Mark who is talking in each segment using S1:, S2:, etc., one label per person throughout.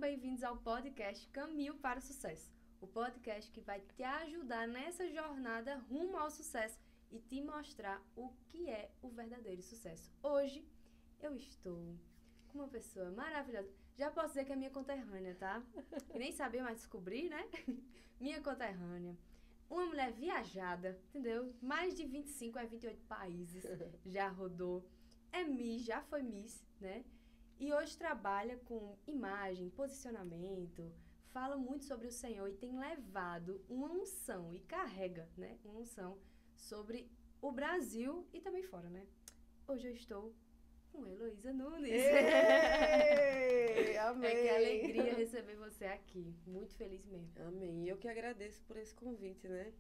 S1: bem-vindos ao podcast Caminho para o Sucesso, o podcast que vai te ajudar nessa jornada rumo ao sucesso e te mostrar o que é o verdadeiro sucesso. Hoje eu estou com uma pessoa maravilhosa, já posso dizer que é minha conterrânea, tá? E nem sabia mais descobrir, né? Minha conterrânea. Uma mulher viajada, entendeu? Mais de 25 a 28 países já rodou. É Miss, já foi Miss, né? E hoje trabalha com imagem, posicionamento, fala muito sobre o Senhor e tem levado uma unção e carrega, né? Uma unção sobre o Brasil e também fora, né? Hoje eu estou com Heloísa Nunes.
S2: Ei, amém.
S1: É que alegria receber você aqui. Muito feliz mesmo.
S2: Amém. E eu que agradeço por esse convite, né?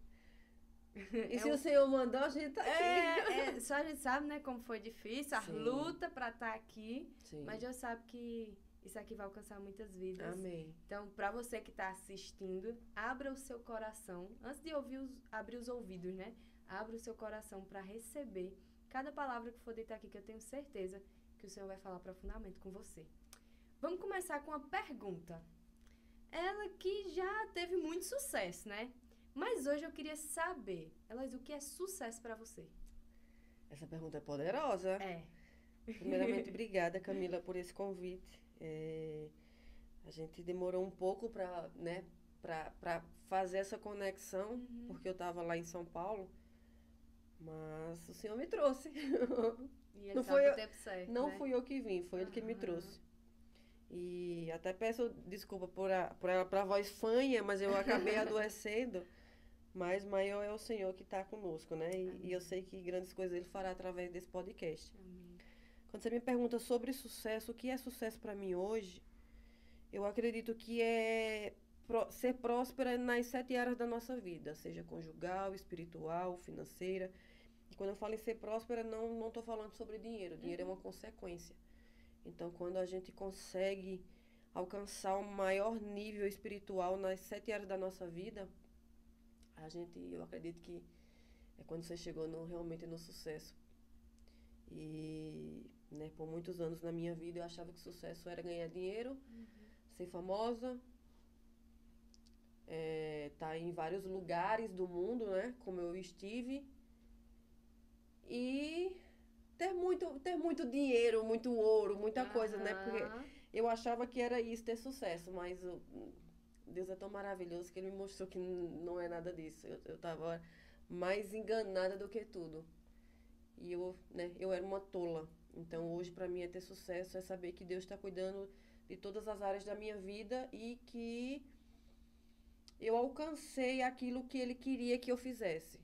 S2: E se o Senhor mandou, a gente tá aqui.
S1: Só a gente sabe, né, como foi difícil, a
S2: Sim.
S1: luta para estar aqui.
S2: Sim.
S1: Mas Deus sabe que isso aqui vai alcançar muitas vidas.
S2: Amém.
S1: Então, para você que está assistindo, abra o seu coração. Antes de abrir os ouvidos, né? Abra o seu coração para receber cada palavra que for dita aqui, que eu tenho certeza que o Senhor vai falar profundamente com você. Vamos começar com uma pergunta. Ela que já teve muito sucesso, né? Mas hoje eu queria saber, Heloísa, o que é sucesso para você?
S2: Essa pergunta é poderosa.
S1: É.
S2: Primeiramente, obrigada, Camila, por esse convite. A gente demorou um pouco para, né, para fazer essa conexão, porque eu estava lá em São Paulo, mas o Senhor me trouxe.
S1: E ele
S2: Não
S1: sabe
S2: foi
S1: o tempo certo,
S2: Não
S1: né?
S2: fui eu que vim, foi ele que me trouxe. E até peço desculpa por a voz fanha, mas eu acabei adoecendo. Mas maior é o Senhor que está conosco, né? E eu sei que grandes coisas Ele fará através desse podcast.
S1: Amém.
S2: Quando você me pergunta sobre sucesso, o que é sucesso para mim hoje, eu acredito que é ser próspera nas 7 áreas da nossa vida, seja conjugal, espiritual, financeira. E quando eu falo em ser próspera, não estou falando sobre dinheiro. Dinheiro é uma consequência. Então, quando a gente consegue alcançar um maior nível espiritual nas 7 áreas da nossa vida, eu acredito que é quando você chegou realmente no sucesso. E, né, por muitos anos na minha vida eu achava que sucesso era ganhar dinheiro, ser famosa, tá em vários lugares do mundo, né, como eu estive, e ter muito dinheiro, muito ouro, muita coisa, né, porque eu achava que era isso, ter sucesso, mas Deus é tão maravilhoso que Ele me mostrou que não é nada disso. Eu estava mais enganada do que tudo. E eu era uma tola. Então, hoje, para mim, ter sucesso é saber que Deus está cuidando de todas as áreas da minha vida e que eu alcancei aquilo que Ele queria que eu fizesse.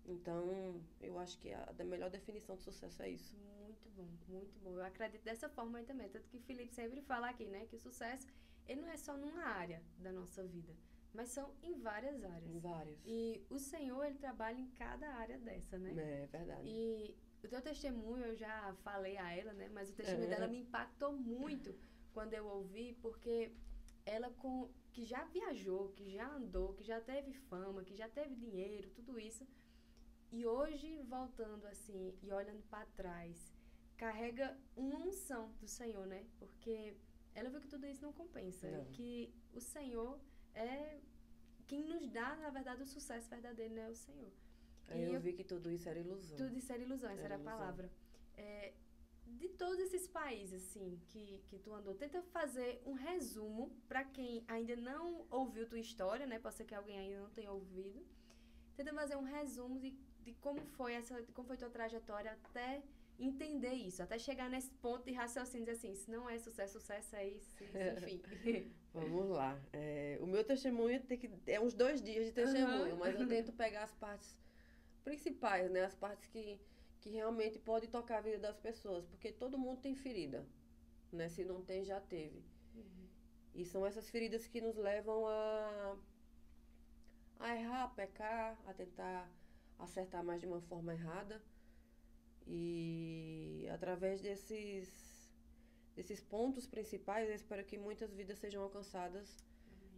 S2: Então, eu acho que a melhor definição de sucesso é isso.
S1: Muito bom, muito bom. Eu acredito dessa forma aí também. Tanto que o Felipe sempre fala aqui, né? Que o sucesso, ele não é só numa área da nossa vida, mas são em várias áreas.
S2: Em várias.
S1: E o Senhor, Ele trabalha em cada área dessa, né?
S2: É verdade.
S1: E o teu testemunho, eu já falei a ela, né? Mas o testemunho dela me impactou muito quando eu ouvi, porque ela que já viajou, que já andou, que já teve fama, que já teve dinheiro, tudo isso. E hoje, voltando assim e olhando para trás, carrega uma unção do Senhor, né? Porque ela viu que tudo isso não compensa.
S2: Não.
S1: E que o Senhor é quem nos dá, na verdade, o sucesso verdadeiro, né? O Senhor.
S2: Aí eu vi que tudo isso era ilusão.
S1: Tudo isso era ilusão, essa era a
S2: ilusão.
S1: palavra. De todos esses países, assim, que tu andou, tenta fazer um resumo para quem ainda não ouviu tua história, né? Pode ser que alguém ainda não tenha ouvido. Tenta fazer um resumo de como foi tua trajetória até entender isso, até chegar nesse ponto de raciocínio, dizer assim, se não é sucesso, sucesso é isso, enfim.
S2: Vamos lá. O meu testemunho é uns 2 dias de testemunho, mas eu tento pegar as partes principais, né? As partes que realmente podem tocar a vida das pessoas, porque todo mundo tem ferida, né? Se não tem, já teve. E são essas feridas que nos levam a errar, a pecar, a tentar acertar mais de uma forma errada. E através desses pontos principais, eu espero que muitas vidas sejam alcançadas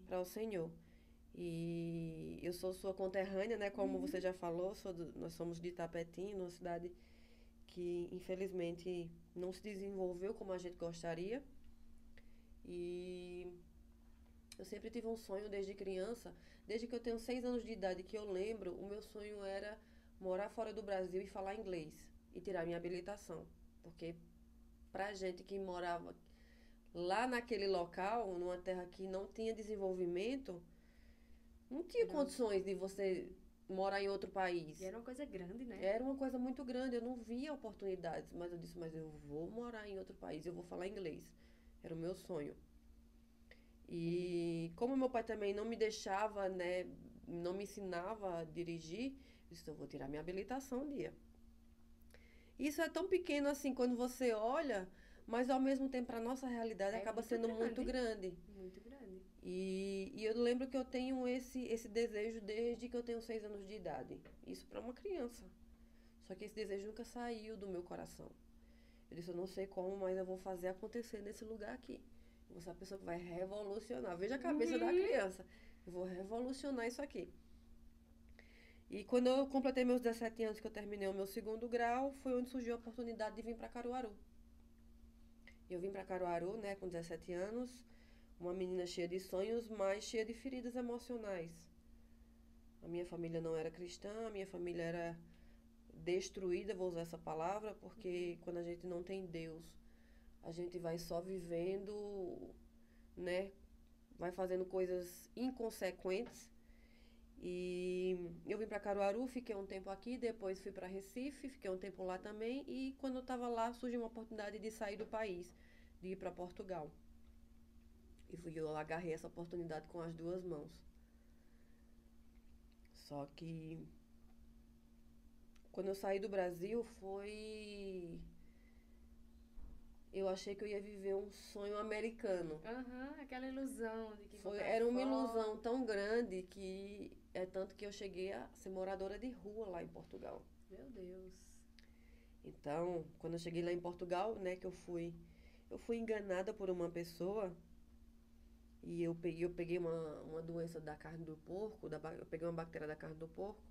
S2: para o Senhor. E eu sou sua conterrânea, né? Como você já falou, nós somos de Itapetinho, uma cidade que infelizmente não se desenvolveu como a gente gostaria. E Eu sempre tive um sonho desde criança, desde que eu tenho 6 anos de idade, que eu lembro, o meu sonho era morar fora do Brasil e falar inglês e tirar minha habilitação. Porque pra gente que morava lá naquele local, numa terra que não tinha desenvolvimento, não tinha
S1: Era,
S2: condições de você morar em outro país.
S1: e era uma coisa grande, né?
S2: Era uma coisa muito grande, eu não via oportunidades, mas eu disse, mas eu vou morar em outro país, eu vou falar inglês. Era o meu sonho. E como meu pai também não me deixava, né, não me ensinava a dirigir, eu disse, eu vou tirar minha habilitação um dia. Isso é tão pequeno assim quando você olha, mas ao mesmo tempo para nossa realidade
S1: É
S2: acaba
S1: muito
S2: sendo muito grande.
S1: Muito grande.
S2: E eu lembro que eu tenho esse desejo desde que eu tenho 6 anos de idade. Isso para uma criança. Só que esse desejo nunca saiu do meu coração. Eu disse, eu não sei como, mas eu vou fazer acontecer nesse lugar aqui. Eu vou ser a pessoa que vai revolucionar. Veja a cabeça da criança. Eu vou revolucionar isso aqui. E quando eu completei meus 17 anos, que eu terminei o meu segundo grau, foi onde surgiu a oportunidade de vir para Caruaru. Eu vim para Caruaru, né, com 17 anos, uma menina cheia de sonhos, mas cheia de feridas emocionais. A minha família não era cristã, a minha família era destruída, vou usar essa palavra, porque quando a gente não tem Deus, a gente vai só vivendo, né, vai fazendo coisas inconsequentes. E eu vim para Caruaru, fiquei um tempo aqui, depois fui para Recife, fiquei um tempo lá também. E quando eu estava lá, surgiu uma oportunidade de sair do país, de ir para Portugal. E eu agarrei essa oportunidade com as duas mãos. Só que quando eu saí do Brasil, eu achei que eu ia viver um sonho americano.
S1: Aquela ilusão de que
S2: Era uma ilusão tão grande que é tanto que eu cheguei a ser moradora de rua lá em Portugal.
S1: Meu Deus.
S2: Então, quando eu cheguei lá em Portugal, né, que eu fui enganada por uma pessoa e eu peguei uma doença da carne do porco, eu peguei uma bactéria da carne do porco.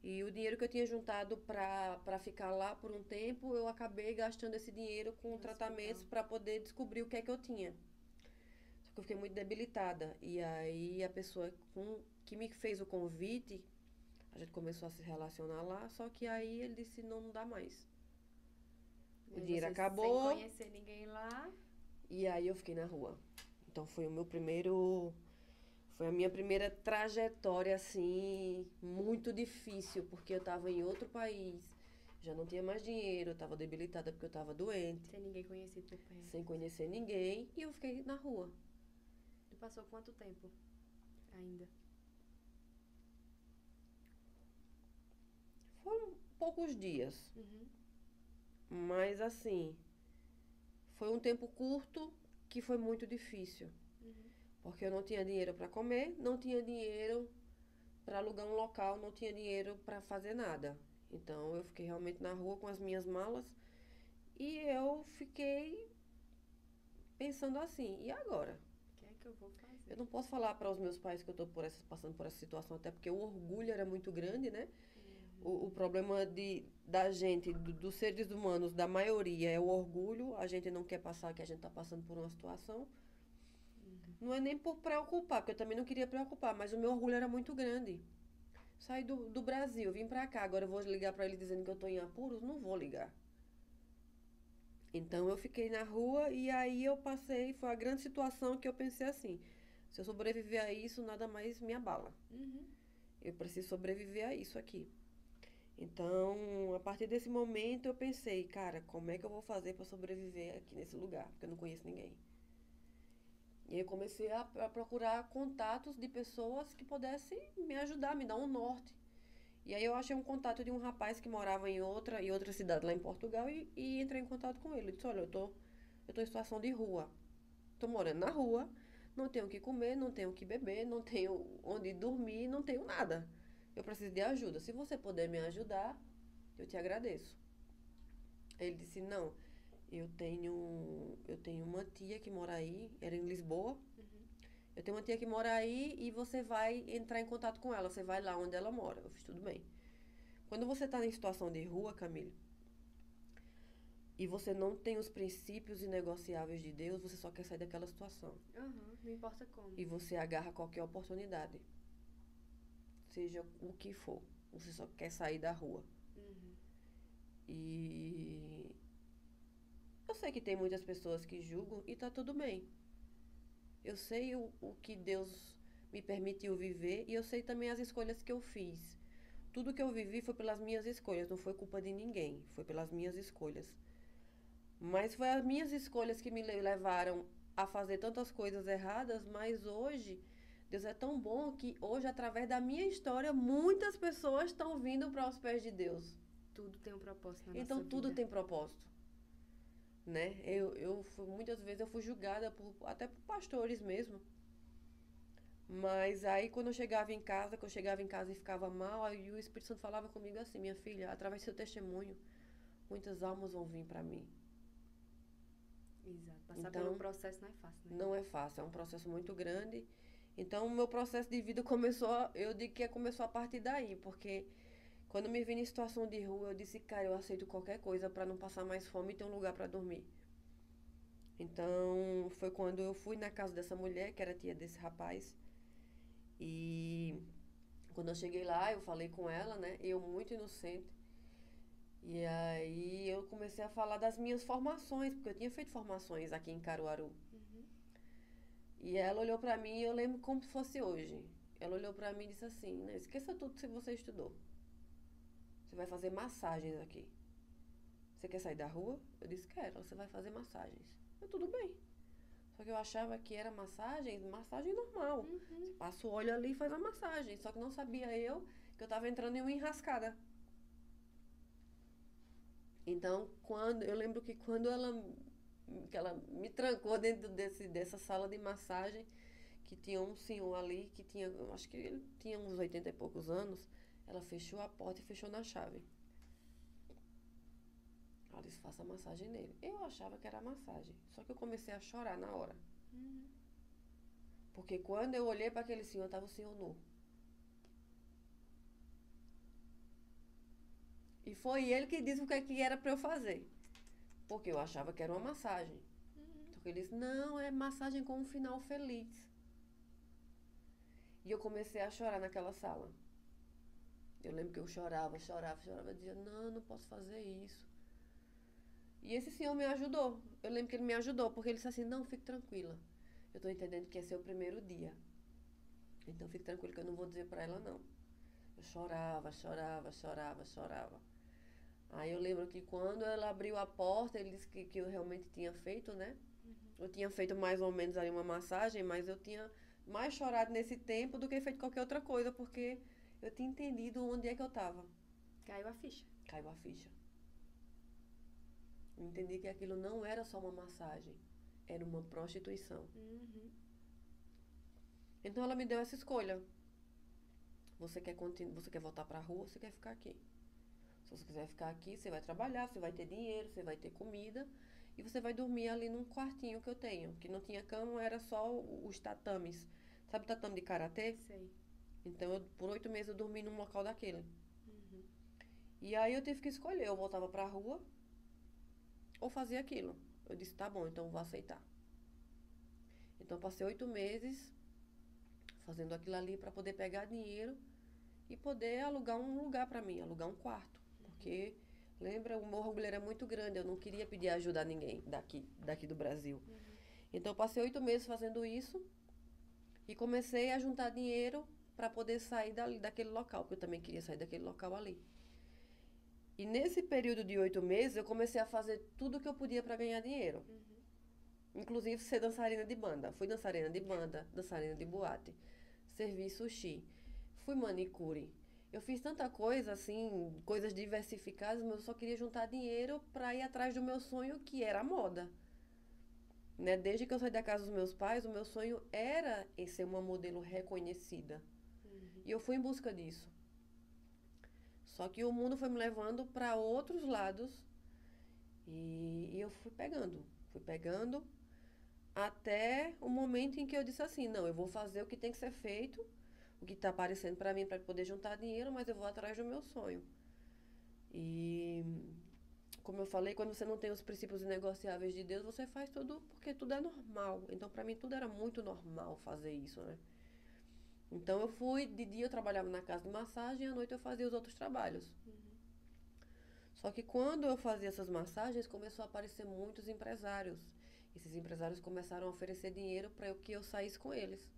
S2: E o dinheiro que eu tinha juntado para ficar lá por um tempo, eu acabei gastando esse dinheiro com tratamentos para poder descobrir o que é que eu tinha. Só que eu fiquei muito debilitada. E aí a pessoa que me fez o convite, a gente começou a se relacionar lá, só que aí ele disse, não dá mais. O dinheiro acabou.
S1: Sem conhecer ninguém lá.
S2: E aí eu fiquei na rua. Então foi a minha primeira trajetória, assim, muito difícil, porque eu estava em outro país, já não tinha mais dinheiro, eu estava debilitada porque eu estava doente.
S1: Sem ninguém conhecido por perto.
S2: Sem conhecer ninguém, e eu fiquei na rua.
S1: Tu passou quanto tempo ainda?
S2: Foram poucos dias, mas assim, foi um tempo curto que foi muito difícil. Porque eu não tinha dinheiro para comer, não tinha dinheiro para alugar um local, não tinha dinheiro para fazer nada. Então eu fiquei realmente na rua com as minhas malas e eu fiquei pensando assim, e agora?
S1: O que é que eu vou fazer?
S2: Eu não posso falar para os meus pais que eu estou passando por essa situação, até porque o orgulho era muito grande, né? O problema da gente, dos seres humanos, da maioria, é o orgulho. A gente não quer passar que a gente está passando por uma situação. Não é nem por preocupar, porque eu também não queria preocupar, mas o meu orgulho era muito grande. Saí do Brasil, vim pra cá, agora eu vou ligar pra ele dizendo que eu tô em apuros? Não vou ligar. Então eu fiquei na rua e aí eu passei, foi a grande situação que eu pensei assim, se eu sobreviver a isso, nada mais me abala. Eu preciso sobreviver a isso aqui. Então, a partir desse momento eu pensei, cara, como é que eu vou fazer pra sobreviver aqui nesse lugar? Porque eu não conheço ninguém. E aí eu comecei a procurar contatos de pessoas que pudessem me ajudar, me dar um norte. E aí eu achei um contato de um rapaz que morava em outra cidade lá em Portugal e entrei em contato com ele. Eu disse, olha, eu tô em situação de rua. Tô morando na rua, não tenho o que comer, não tenho o que beber, não tenho onde dormir, não tenho nada. Eu preciso de ajuda. Se você puder me ajudar, eu te agradeço. Aí ele disse, não, eu tenho uma tia que mora aí, era em Lisboa. Eu tenho uma tia que mora aí e você vai entrar em contato com ela. Você vai lá onde ela mora. Eu fiz tudo bem. Quando você está em situação de rua, Camille, e você não tem os princípios inegociáveis de Deus, você só quer sair daquela situação.
S1: Não importa como.
S2: E você agarra qualquer oportunidade. Seja o que for. Você só quer sair da rua. E eu sei que tem muitas pessoas que julgam e tá tudo bem. Eu sei o que Deus me permitiu viver e eu sei também as escolhas que eu fiz. Tudo que eu vivi foi pelas minhas escolhas, não foi culpa de ninguém, foi pelas minhas escolhas. Mas foi as minhas escolhas que me levaram a fazer tantas coisas erradas, mas hoje, Deus é tão bom que hoje, através da minha história, muitas pessoas estão vindo para os pés de Deus.
S1: Tudo tem um propósito na nossa
S2: Então,
S1: vida.
S2: tudo tem propósito. Né? Muitas vezes eu fui julgada até por pastores mesmo. Mas aí quando eu chegava em casa, e ficava mal, aí o Espírito Santo falava comigo assim: minha filha, através do seu testemunho, muitas almas vão vir para mim.
S1: Exato. Passar pelo processo não é fácil, né?
S2: Não é fácil, é um processo muito grande. Então, o meu processo de vida eu digo que começou a partir daí, porque quando me vi em situação de rua, eu disse, cara, eu aceito qualquer coisa para não passar mais fome e ter um lugar para dormir. Então, foi quando eu fui na casa dessa mulher, que era tia desse rapaz, e quando eu cheguei lá, eu falei com ela, né, eu muito inocente, e aí eu comecei a falar das minhas formações, porque eu tinha feito formações aqui em Caruaru. E ela olhou pra mim e eu lembro como se fosse hoje. Ela olhou pra mim e disse assim, né, esqueça tudo que você estudou. Você vai fazer massagens aqui. Você quer sair da rua? Eu disse, quero. Você vai fazer massagens. Eu, tudo bem. Só que eu achava que era massagem normal. Você passa o óleo ali e faz a massagem. Só que não sabia eu que eu tava entrando em uma enrascada. Então, eu lembro que quando ela me trancou dentro dessa sala de massagem, que tinha um senhor ali, que tinha, acho que ele tinha uns 80 e poucos anos, ela fechou a porta e fechou na chave. Ela disse, faça massagem nele. Eu achava que era massagem, só que eu comecei a chorar na hora. Porque quando eu olhei para aquele senhor, estava o senhor nu. E foi ele que disse o que era para eu fazer. Porque eu achava que era uma massagem. Então ele disse, não, é massagem com um final feliz. E eu comecei a chorar naquela sala. Eu lembro que eu chorava. Eu dizia, não posso fazer isso. E esse senhor me ajudou. Eu lembro que ele me ajudou, porque ele disse assim, não, fique tranquila. Eu tô entendendo que esse é o primeiro dia. Então fique tranquila que eu não vou dizer pra ela, não. Eu chorava. Aí eu lembro que quando ela abriu a porta, ele disse que eu realmente tinha feito, né? Eu tinha feito mais ou menos ali uma massagem, mas eu tinha mais chorado nesse tempo do que feito qualquer outra coisa, porque eu tinha entendido onde é que eu tava.
S1: Caiu a ficha.
S2: Eu entendi que aquilo não era só uma massagem, era uma prostituição. Então ela me deu essa escolha. Você quer voltar pra rua ou você quer ficar aqui? Se você quiser ficar aqui, você vai trabalhar, você vai ter dinheiro, você vai ter comida e você vai dormir ali num quartinho que eu tenho, que não tinha cama, era só os tatames. Sabe o tatame de karatê?
S1: Sei.
S2: Então, por 8 meses eu dormi num local daquele. E aí eu tive que escolher, eu voltava pra rua ou fazia aquilo. Eu disse, tá bom, então eu vou aceitar. Então, eu passei 8 meses fazendo aquilo ali para poder pegar dinheiro e poder alugar um lugar para mim, alugar um quarto. Porque, lembra, o Morro Agulheiro é muito grande, eu não queria pedir ajuda a ninguém daqui do Brasil. Então, eu passei 8 meses fazendo isso e comecei a juntar dinheiro para poder sair daquele local, porque eu também queria sair daquele local ali. E nesse período de 8 meses, eu comecei a fazer tudo o que eu podia para ganhar dinheiro. Inclusive ser dançarina de banda. Fui dançarina de banda, dançarina de boate, servi sushi, fui manicure. Eu fiz tanta coisa, assim, coisas diversificadas, mas eu só queria juntar dinheiro para ir atrás do meu sonho, que era a moda. Né? Desde que eu saí da casa dos meus pais, o meu sonho era ser uma modelo reconhecida. E eu fui em busca disso. Só que o mundo foi me levando para outros lados e eu fui pegando até o momento em que eu disse assim, não, eu vou fazer o que tem que ser feito, o que está aparecendo para mim para poder juntar dinheiro, mas eu vou atrás do meu sonho. E como eu falei, quando você não tem os princípios inegociáveis de Deus, você faz tudo porque tudo é normal. Então, para mim, tudo era muito normal fazer isso, né? Então, de dia eu trabalhava na casa de massagem e à noite eu fazia os outros trabalhos. Só que quando eu fazia essas massagens, começou a aparecer muitos empresários. Esses empresários começaram a oferecer dinheiro para que eu saísse com eles.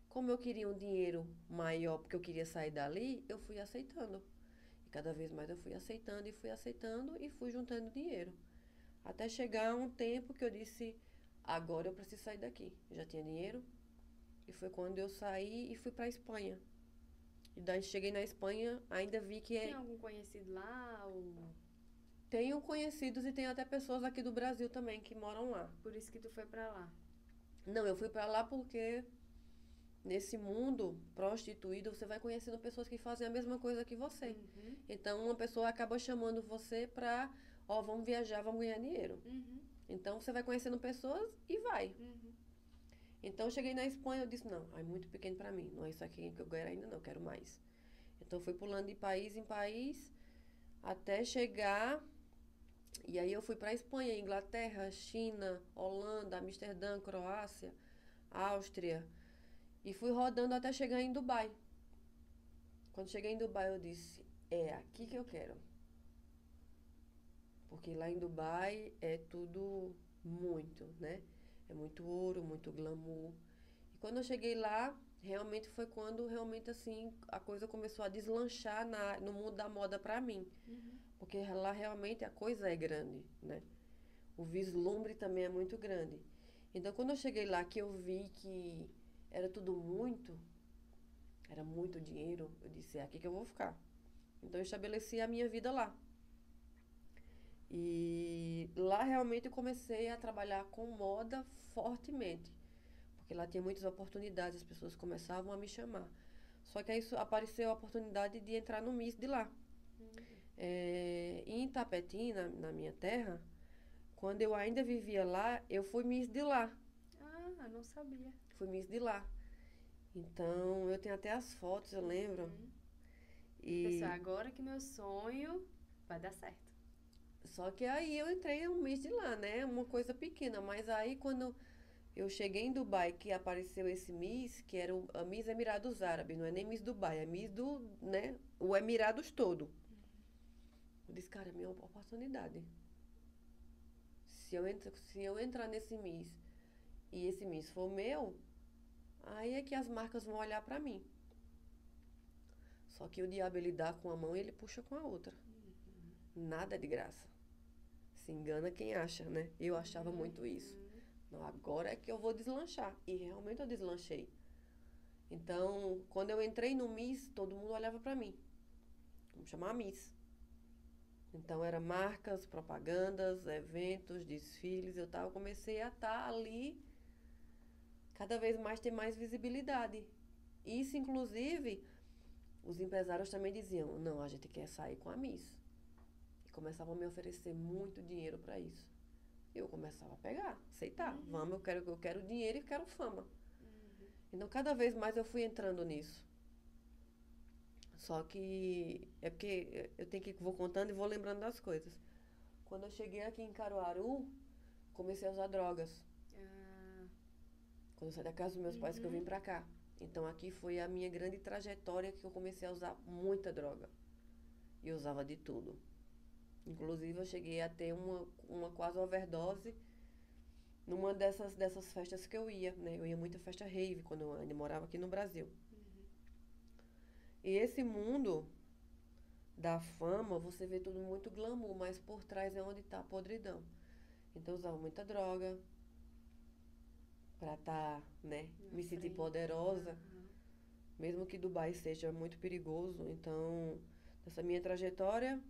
S2: Como eu queria um dinheiro maior, porque eu queria sair dali, eu fui aceitando. E cada vez mais eu fui aceitando e fui juntando dinheiro. Até chegar um tempo que eu disse, agora eu preciso sair daqui. Eu já tinha dinheiro. E foi quando eu saí e fui para a Espanha. E daí cheguei na Espanha, ainda vi que...
S1: Tem algum conhecido lá? Ou...
S2: Tenho conhecidos e tenho até pessoas aqui do Brasil também que moram lá.
S1: Por isso que tu foi pra lá?
S2: Não, eu fui pra lá porque nesse mundo prostituído você vai conhecendo pessoas que fazem a mesma coisa que você.
S1: Uhum.
S2: Então uma pessoa acaba chamando você pra, vamos viajar, vamos ganhar dinheiro.
S1: Uhum.
S2: Então você vai conhecendo pessoas e vai.
S1: Uhum.
S2: Então eu cheguei na Espanha, eu disse, não, é muito pequeno pra mim, não é isso aqui que eu quero ainda, não, eu quero mais. Então fui pulando de país em país até chegar. E aí eu fui para a Espanha, Inglaterra, China, Holanda, Amsterdã, Croácia, Áustria. E fui rodando até chegar em Dubai. Quando cheguei em Dubai eu disse, é aqui que eu quero. Porque lá em Dubai é tudo muito, né? É muito ouro, muito glamour. E quando eu cheguei lá, realmente foi quando realmente assim a coisa começou a deslanchar no mundo da moda para mim.
S1: Uhum.
S2: Porque lá realmente a coisa é grande, né? O vislumbre também é muito grande. Então, quando eu cheguei lá, que eu vi que era era muito dinheiro, eu disse, é aqui que eu vou ficar. Então, eu estabeleci a minha vida lá. E lá realmente eu comecei a trabalhar com moda fortemente. Porque lá tinha muitas oportunidades, as pessoas começavam a me chamar. Só que aí apareceu a oportunidade de entrar no Miss de lá. Em Itapetim, na minha terra, quando eu ainda vivia lá, eu fui Miss de lá.
S1: Ah, não sabia.
S2: Fui Miss de lá. Então, eu tenho até as fotos, eu lembro.
S1: Pessoal, agora que meu sonho vai dar certo.
S2: Só que aí eu entrei no Miss de lá, né? Uma coisa pequena. Mas aí, quando eu cheguei em Dubai, que apareceu esse Miss, que era a Miss Emirados Árabes, não é nem Miss Dubai, é Miss né? O Emirados todo. Eu disse, cara, é minha oportunidade. Se eu entrar nesse Miss e esse Miss for meu, aí é que as marcas vão olhar pra mim. Só que o diabo, ele dá com a mão e ele puxa com a outra. Nada é de graça. Se engana quem acha, né? Eu achava muito isso. Não, agora é que eu vou deslanchar. E realmente eu deslanchei. Então, quando eu entrei no Miss, todo mundo olhava pra mim. Vamos chamar a Miss. Então, era marcas, propagandas, eventos, desfiles. Eu comecei a estar ali, cada vez mais ter mais visibilidade. Isso, inclusive, os empresários também diziam, não, a gente quer sair com a Miss. E começavam a me oferecer muito dinheiro para isso. Eu começava a pegar, aceitar. Vamos, eu quero dinheiro e quero fama. Então, cada vez mais eu fui entrando nisso. Só que é porque vou contando e vou lembrando das coisas. Quando eu cheguei aqui em Caruaru, comecei a usar drogas. Quando eu saí da casa dos meus pais, que eu vim pra cá. Então aqui foi a minha grande trajetória que eu comecei a usar muita droga. E eu usava de tudo. Inclusive eu cheguei a ter uma quase overdose numa dessas festas que eu ia, né? Eu ia muito à festa rave quando eu ainda morava aqui no Brasil. E esse mundo da fama, você vê tudo muito glamour, mas por trás é onde está a podridão. Então eu usava muita droga para estar, né, me sentir poderosa. Mesmo que Dubai seja muito perigoso. Então, nessa minha trajetória,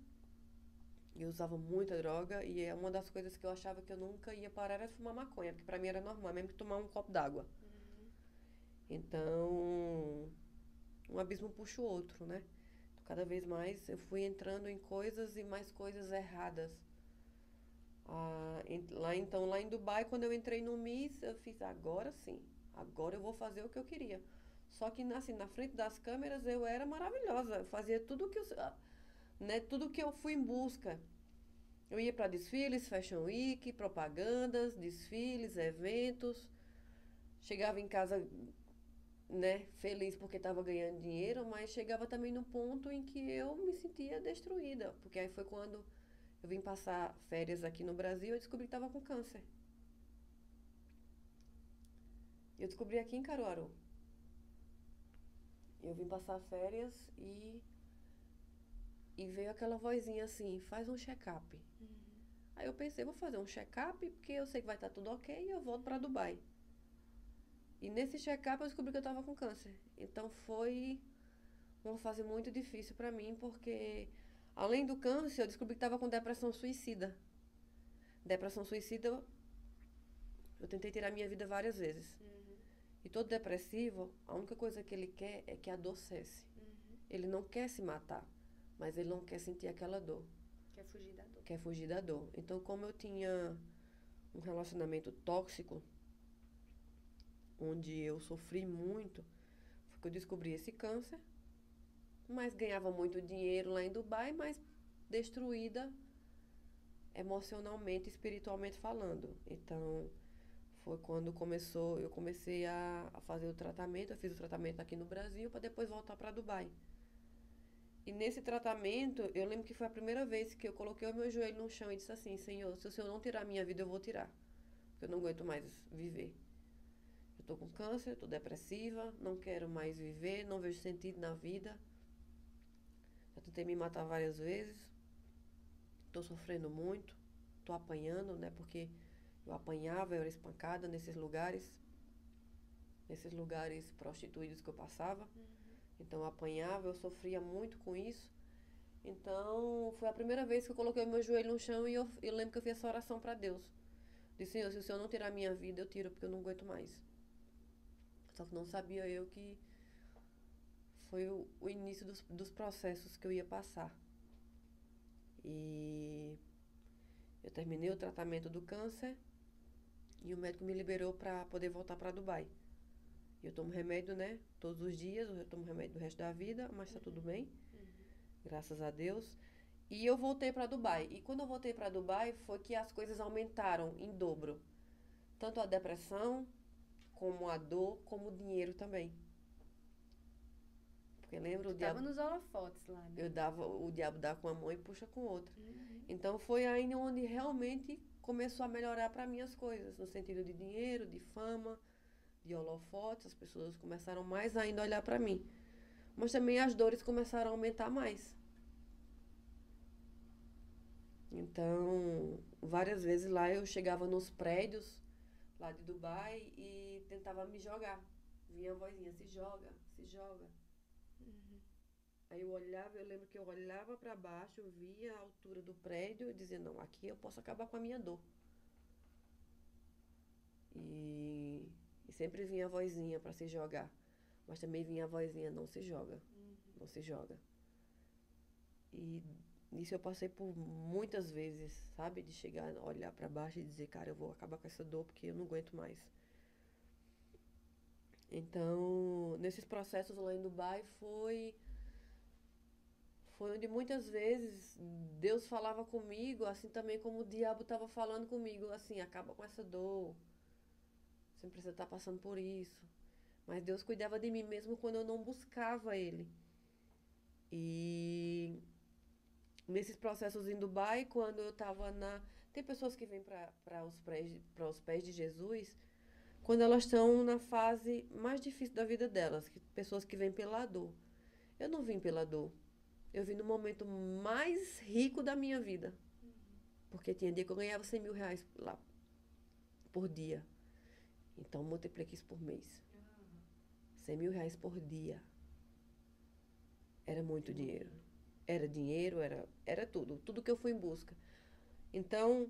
S2: eu usava muita droga e é uma das coisas que eu achava que eu nunca ia parar era fumar maconha, porque para mim era normal, mesmo que tomar um copo d'água. Então, um abismo puxa o outro, né? Cada vez mais eu fui entrando em coisas e mais coisas erradas. Lá em Dubai, quando eu entrei no Miss, eu fiz, agora sim, agora eu vou fazer o que eu queria. Só que assim, na frente das câmeras eu era maravilhosa, eu fazia tudo que eu fui em busca. Eu ia para desfiles, Fashion Week, propagandas, desfiles, eventos. Chegava em casa, né, feliz porque estava ganhando dinheiro, mas chegava também no ponto em que eu me sentia destruída. Porque aí foi quando eu vim passar férias aqui no Brasil e descobri que estava com câncer. Eu descobri aqui em Caruaru. Eu vim passar férias e veio aquela vozinha assim, faz um check-up. Aí eu pensei, vou fazer um check-up porque eu sei que vai estar tudo ok e eu volto para Dubai. E nesse check-up eu descobri que eu estava com câncer. Então foi uma fase muito difícil para mim porque além do câncer eu descobri que estava com depressão suicida. Depressão suicida, eu tentei tirar minha vida várias vezes. E todo depressivo, a única coisa que ele quer é que a dor cesse. Ele não quer se matar, mas ele não quer sentir aquela dor.
S1: Quer fugir da dor.
S2: Quer fugir da dor. Então, como eu tinha um relacionamento tóxico, onde eu sofri muito, foi que eu descobri esse câncer, mas ganhava muito dinheiro lá em Dubai, mas destruída emocionalmente, espiritualmente falando. Então, foi quando eu comecei a fazer o tratamento. Eu fiz o tratamento aqui no Brasil para depois voltar para Dubai. E nesse tratamento, eu lembro que foi a primeira vez que eu coloquei o meu joelho no chão e disse assim, Senhor, se o Senhor não tirar a minha vida, eu vou tirar. Porque eu não aguento mais viver. Eu estou com câncer, estou depressiva, não quero mais viver, não vejo sentido na vida. Já tentei me matar várias vezes. Estou sofrendo muito, estou apanhando, né? Porque eu apanhava, eu era espancada nesses lugares prostituídos que eu passava. Então eu apanhava, eu sofria muito com isso. Então foi a primeira vez que eu coloquei o meu joelho no chão e eu lembro que eu fiz essa oração para Deus. Disse, Senhor, se o Senhor não tirar a minha vida, eu tiro, porque eu não aguento mais. Só que não sabia eu que foi o início dos processos que eu ia passar. E eu terminei o tratamento do câncer e o médico me liberou para poder voltar para Dubai. Eu tomo remédio, né? Todos os dias, eu tomo remédio do resto da vida, mas tá tudo bem. Graças a Deus. E eu voltei para Dubai. E quando eu voltei para Dubai, foi que as coisas aumentaram em dobro. Tanto a depressão, como a dor, como o dinheiro também. Porque lembra,
S1: Tava nos holofotes lá, né?
S2: o diabo dá com uma mão e puxa com outra. Então foi aí onde realmente começou a melhorar para mim as coisas, no sentido de dinheiro, de fama, de holofotes. As pessoas começaram mais ainda a olhar para mim. Mas também as dores começaram a aumentar mais. Então, várias vezes lá eu chegava nos prédios lá de Dubai e tentava me jogar. Vinha a vozinha, se joga, se joga. Aí eu olhava, eu lembro que eu olhava para baixo, eu via a altura do prédio e dizia, não, aqui eu posso acabar com a minha dor. E sempre vinha a vozinha para se jogar. Mas também vinha a vozinha, não se joga, não se joga. E nisso eu passei por muitas vezes, sabe? De chegar, olhar para baixo e dizer, cara, eu vou acabar com essa dor porque eu não aguento mais. Então, nesses processos lá em Dubai foi onde muitas vezes Deus falava comigo, assim também como o diabo estava falando comigo, assim, acaba com essa dor. Você não precisa estar passando por isso. Mas Deus cuidava de mim mesmo quando eu não buscava Ele. E nesses processos em Dubai, quando eu estava na... Tem pessoas que vêm para os pés de Jesus quando elas estão na fase mais difícil da vida delas. Pessoas que vêm pela dor. Eu não vim pela dor. Eu vim no momento mais rico da minha vida. Porque tinha dia que eu ganhava 100 mil reais lá por dia. Então, multipliquei isso por mês. 100 mil reais por dia. Era muito dinheiro. Era dinheiro, era tudo. Tudo que eu fui em busca. Então,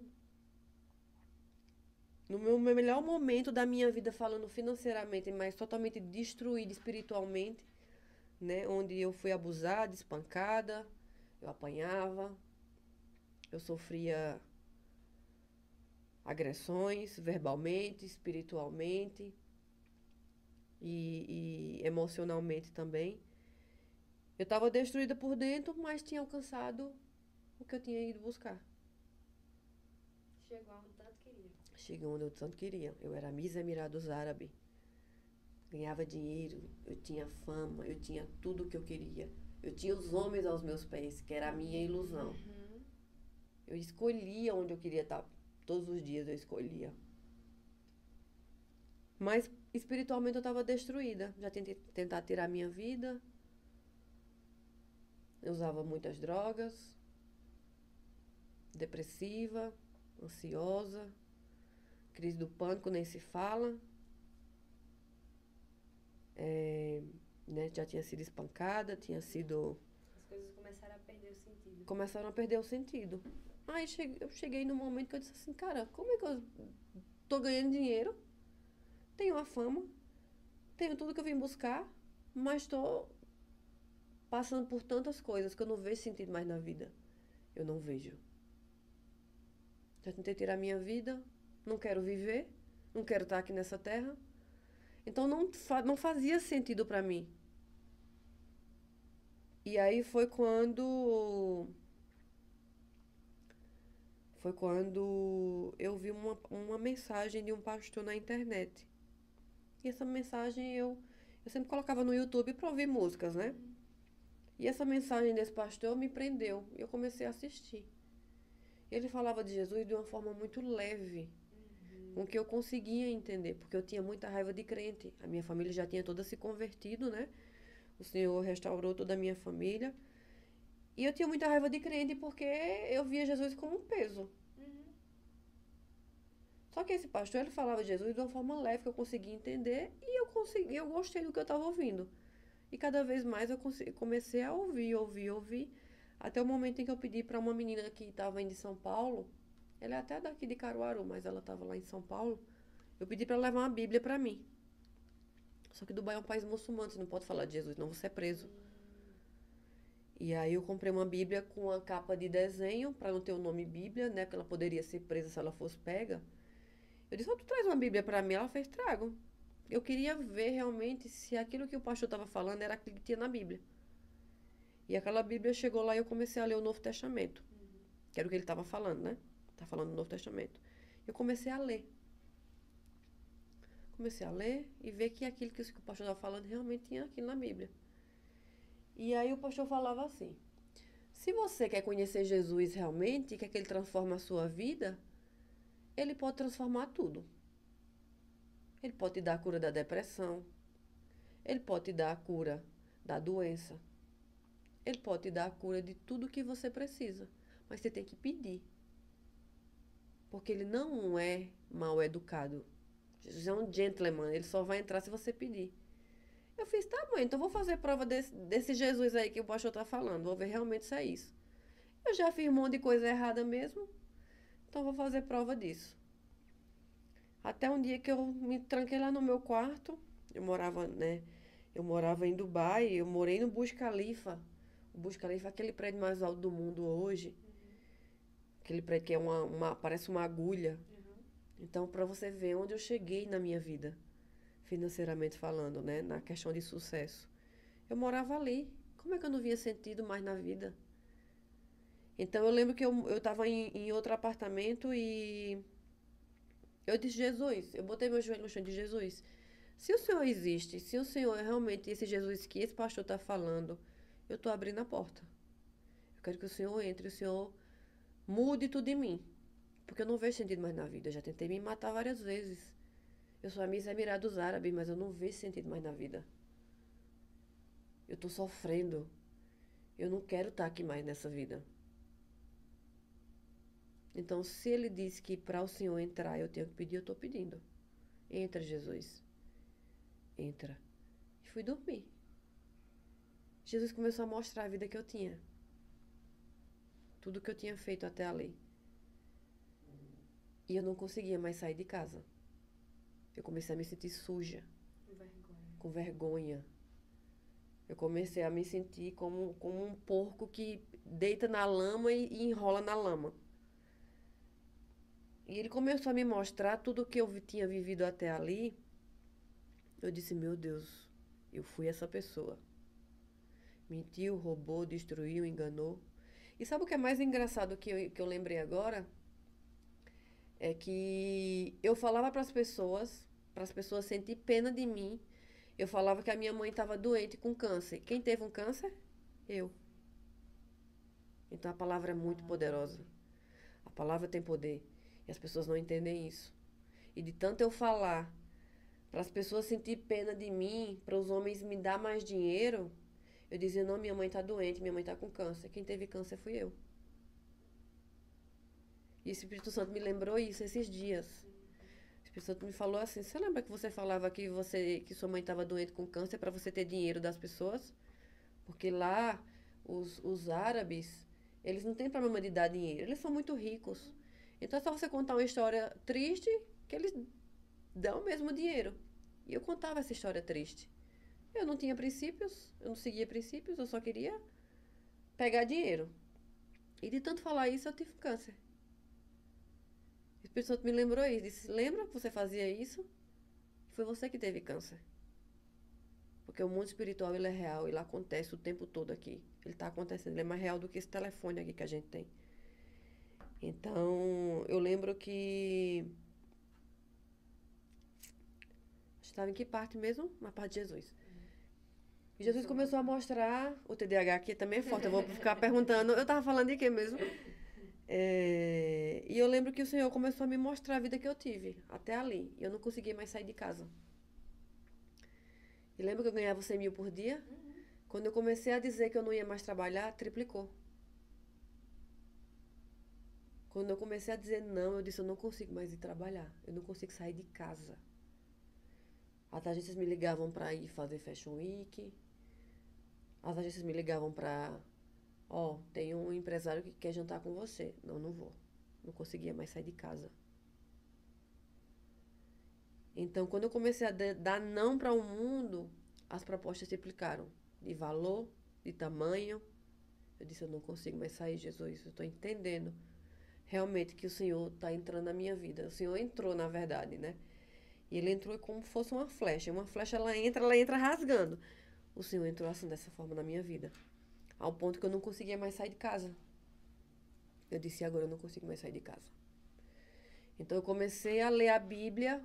S2: no meu melhor momento da minha vida, falando financeiramente, mas totalmente destruída espiritualmente, né? Onde eu fui abusada, espancada, eu apanhava, eu sofria agressões verbalmente, espiritualmente e emocionalmente também. Eu estava destruída por dentro, mas tinha alcançado o que eu tinha ido buscar.
S1: Chegou onde tanto queria.
S2: Cheguei onde eu tanto queria. Eu era Miss Emirados Árabes. Ganhava dinheiro, eu tinha fama, eu tinha tudo o que eu queria. Eu tinha os homens aos meus pés, que era a minha ilusão.
S1: Uhum.
S2: Eu escolhia onde eu queria estar. Todos os dias eu escolhia. Mas espiritualmente eu estava destruída. Já tentei tentar tirar a minha vida. Eu usava muitas drogas. Depressiva, ansiosa. Crise do pânico, nem se fala. Né, já tinha sido espancada, tinha sido...
S1: As coisas começaram a perder o sentido.
S2: Começaram a perder o sentido. Aí eu cheguei num momento que eu disse assim, cara, como é que eu tô ganhando dinheiro? Tenho a fama, tenho tudo que eu vim buscar, mas estou passando por tantas coisas que eu não vejo sentido mais na vida. Eu não vejo. Já tentei tirar minha vida, não quero viver, não quero estar aqui nessa terra. Então não fazia sentido para mim. E aí foi quando eu vi uma mensagem de um pastor na internet. E essa mensagem eu sempre colocava no YouTube para ouvir músicas, né? E essa mensagem desse pastor me prendeu. E eu comecei a assistir. Ele falava de Jesus de uma forma muito leve, com que eu conseguia entender, porque eu tinha muita raiva de crente. A minha família já tinha toda se convertido, né? O Senhor restaurou toda a minha família. E eu tinha muita raiva de crente porque eu via Jesus como um peso. Só que esse pastor, ele falava de Jesus de uma forma leve, que eu conseguia entender, e eu gostei do que eu estava ouvindo. E cada vez mais eu comecei a ouvir, até o momento em que eu pedi para uma menina que estava indo de São Paulo, ela é até daqui de Caruaru, mas ela estava lá em São Paulo, eu pedi para ela levar uma Bíblia para mim. Só que Dubai é um país muçulmano, você não pode falar de Jesus, não você é preso. E aí eu comprei uma Bíblia com a capa de desenho, para não ter o nome Bíblia, né, que ela poderia ser presa se ela fosse pega. Eu disse, tu traz uma Bíblia para mim? Ela fez, trago. Eu queria ver realmente se aquilo que o pastor estava falando era aquilo que tinha na Bíblia. E aquela Bíblia chegou lá e eu comecei a ler o Novo Testamento. Que era o que ele estava falando, né? Tá falando do Novo Testamento. Eu comecei a ler. Comecei a ler e ver que aquilo que o pastor estava falando realmente tinha aquilo na Bíblia. E aí o pastor falava assim, se você quer conhecer Jesus realmente, quer que ele transforme a sua vida, ele pode transformar tudo. Ele pode te dar a cura da depressão. Ele pode te dar a cura da doença. Ele pode te dar a cura de tudo que você precisa. Mas você tem que pedir. Porque ele não é mal educado. Jesus é um gentleman. Ele só vai entrar se você pedir. Eu fiz, tá bom, então vou fazer prova desse Jesus aí que o pastor tá falando. Vou ver realmente se é isso. Eu já fiz um monte de coisa errada mesmo. Então vou fazer prova disso. Até um dia que eu me tranquei lá no meu quarto. Eu morava em Dubai. Eu morei no Burj Khalifa. O Burj Khalifa é aquele prédio mais alto do mundo hoje. Aquele prédio que é parece uma agulha. Então, para você ver onde eu cheguei na minha vida, financeiramente falando, né? Na questão de sucesso. Eu morava ali. Como é que eu não via sentido mais na vida? Então, eu lembro que eu estava em outro apartamento e eu disse, Jesus, eu botei meu joelho no chão de Jesus. Se o Senhor existe, se o Senhor é realmente esse Jesus que esse pastor está falando, eu estou abrindo a porta. Eu quero que o Senhor entre, o Senhor mude tudo em mim. Porque eu não vejo sentido mais na vida. Eu já tentei me matar várias vezes. Eu sou a Miss Emirados Árabes, mas eu não vejo sentido mais na vida. Eu estou sofrendo. Eu não quero estar aqui mais nessa vida. Então, se ele disse que para o Senhor entrar eu tenho que pedir, eu estou pedindo. Entra, Jesus. Entra. E fui dormir. Jesus começou a mostrar a vida que eu tinha. Tudo que eu tinha feito até ali. E eu não conseguia mais sair de casa. Eu comecei a me sentir suja. Com vergonha. Eu comecei a me sentir como um porco que deita na lama e enrola na lama. E ele começou a me mostrar tudo que eu tinha vivido até ali. Eu disse, meu Deus, eu fui essa pessoa. Mentiu, roubou, destruiu, enganou. E sabe o que é mais engraçado que eu lembrei agora? é que eu falava para as pessoas sentir pena de mim. Eu falava que a minha mãe estava doente com câncer. Quem teve um câncer? Eu. Então a palavra é muito poderosa. A palavra tem poder. E as pessoas não entendem isso. E de tanto eu falar, para as pessoas sentir pena de mim, para os homens me dar mais dinheiro, eu dizia, não, minha mãe está doente, minha mãe está com câncer. Quem teve câncer fui eu. E o Espírito Santo me lembrou isso esses dias. O Espírito Santo me falou assim, você lembra que você falava que sua mãe estava doente com câncer para você ter dinheiro das pessoas? Porque lá, os árabes, eles não têm problema de dar dinheiro, eles são muito ricos. Então é só você contar uma história triste que eles dão mesmo dinheiro. E eu contava essa história triste. Eu não tinha princípios, eu não seguia princípios, eu só queria pegar dinheiro. E de tanto falar isso, eu tive câncer. O Espírito Santo me lembrou isso, disse, lembra que você fazia isso? Foi você que teve câncer. Porque o mundo espiritual, ele é real, ele acontece o tempo todo aqui. Ele está acontecendo, ele é mais real do que esse telefone aqui que a gente tem. Então, eu lembro que... Estava em que parte mesmo? Na parte de Jesus. E Jesus começou a mostrar... O TDAH aqui também é forte, eu vou ficar perguntando. Eu estava falando de quê mesmo? E eu lembro que o Senhor começou a me mostrar a vida que eu tive, até ali. E eu não conseguia mais sair de casa. E lembra que eu ganhava 100 mil por dia? Quando eu comecei a dizer que eu não ia mais trabalhar, triplicou. Quando eu comecei a dizer não, eu disse, eu não consigo mais ir trabalhar. Eu não consigo sair de casa. As agências me ligavam para ir fazer Fashion Week. As agências me ligavam para... tem um empresário que quer jantar com você. Não, não vou. Não conseguia mais sair de casa. Então, quando eu comecei a dar não para o mundo, as propostas se aplicaram. De valor, de tamanho. Eu disse, eu não consigo mais sair, Jesus. Eu estou entendendo realmente que o Senhor está entrando na minha vida. O Senhor entrou, na verdade, né? E Ele entrou como se fosse uma flecha. Uma flecha, ela entra rasgando. O Senhor entrou assim, dessa forma na minha vida. Ao ponto que eu não conseguia mais sair de casa. Eu disse, agora eu não consigo mais sair de casa. Então eu comecei a ler a Bíblia,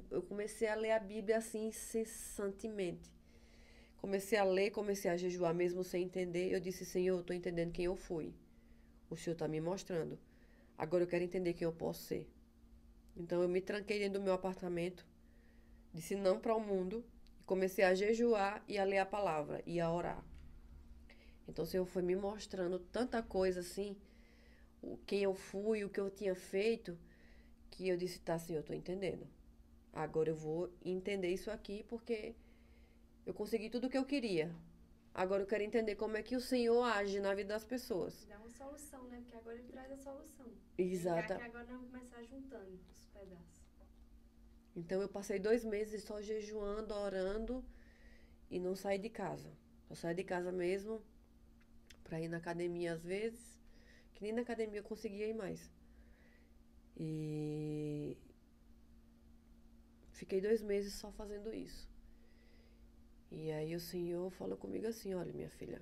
S2: eu comecei a ler a Bíblia assim incessantemente. Comecei a ler, comecei a jejuar mesmo sem entender. Eu disse, Senhor, eu estou entendendo quem eu fui. O Senhor está me mostrando. Agora eu quero entender quem eu posso ser. Então eu me tranquei dentro do meu apartamento, disse não para o mundo, comecei a jejuar e a ler a palavra e a orar. Então o Senhor foi me mostrando tanta coisa assim, quem eu fui, o que eu tinha feito, que eu disse, tá, Senhor, eu estou entendendo. Agora eu vou entender isso aqui porque eu consegui tudo o que eu queria. Agora eu quero entender como é que o Senhor age na vida das pessoas.
S1: Dá uma solução, né? Porque agora Ele traz a solução.
S2: Exato.
S1: Que agora vamos começar juntando os pedaços.
S2: Então eu passei 2 meses só jejuando, orando e não saí de casa. Eu saí de casa mesmo para ir na academia às vezes, que nem na academia eu conseguia ir mais. E fiquei 2 meses só fazendo isso. E aí o Senhor falou comigo assim, olha, minha filha.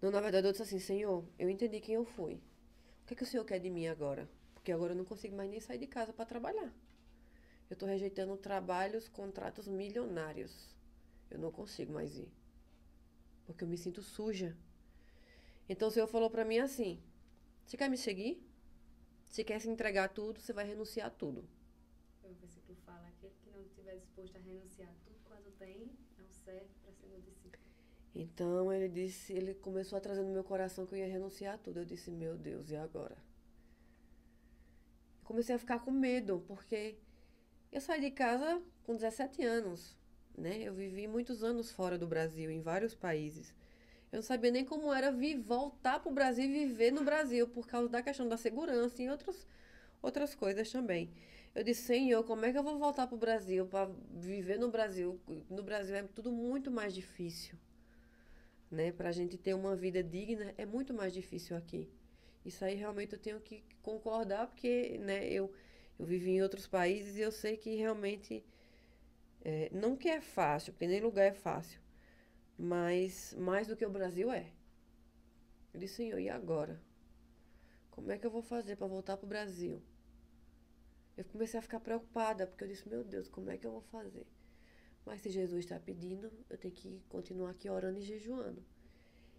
S2: Não, na verdade eu disse assim, Senhor, eu entendi quem eu fui. O que é que o Senhor quer de mim agora? Porque agora eu não consigo mais nem sair de casa para trabalhar. Eu estou rejeitando trabalhos, contratos milionários. Eu não consigo mais ir. Porque eu me sinto suja. Então o Senhor falou para mim assim, você quer me seguir? Se quer se entregar tudo, você vai renunciar a tudo.
S1: O versículo fala, aquele que não estiver disposto a renunciar a tudo quanto tem, não serve para ser meu discípulo.
S2: Então ele começou a trazer no meu coração que eu ia renunciar a tudo. Eu disse, meu Deus, e agora? Comecei a ficar com medo, porque eu saí de casa com 17 anos, né? Eu vivi muitos anos fora do Brasil, em vários países. Eu não sabia nem como era voltar para o Brasil e viver no Brasil, por causa da questão da segurança e outras coisas também. Eu disse, Senhor, como é que eu vou voltar para o Brasil, para viver no Brasil? No Brasil é tudo muito mais difícil, né? Para a gente ter uma vida digna é muito mais difícil aqui. Isso aí realmente eu tenho que concordar, porque, né, eu vivi em outros países e eu sei que realmente, não que é fácil, porque nem lugar é fácil, mas mais do que o Brasil é. Eu disse, Senhor, e agora? Como é que eu vou fazer para voltar pro Brasil? Eu comecei a ficar preocupada, porque eu disse, meu Deus, como é que eu vou fazer? Mas se Jesus está pedindo, eu tenho que continuar aqui orando e jejuando.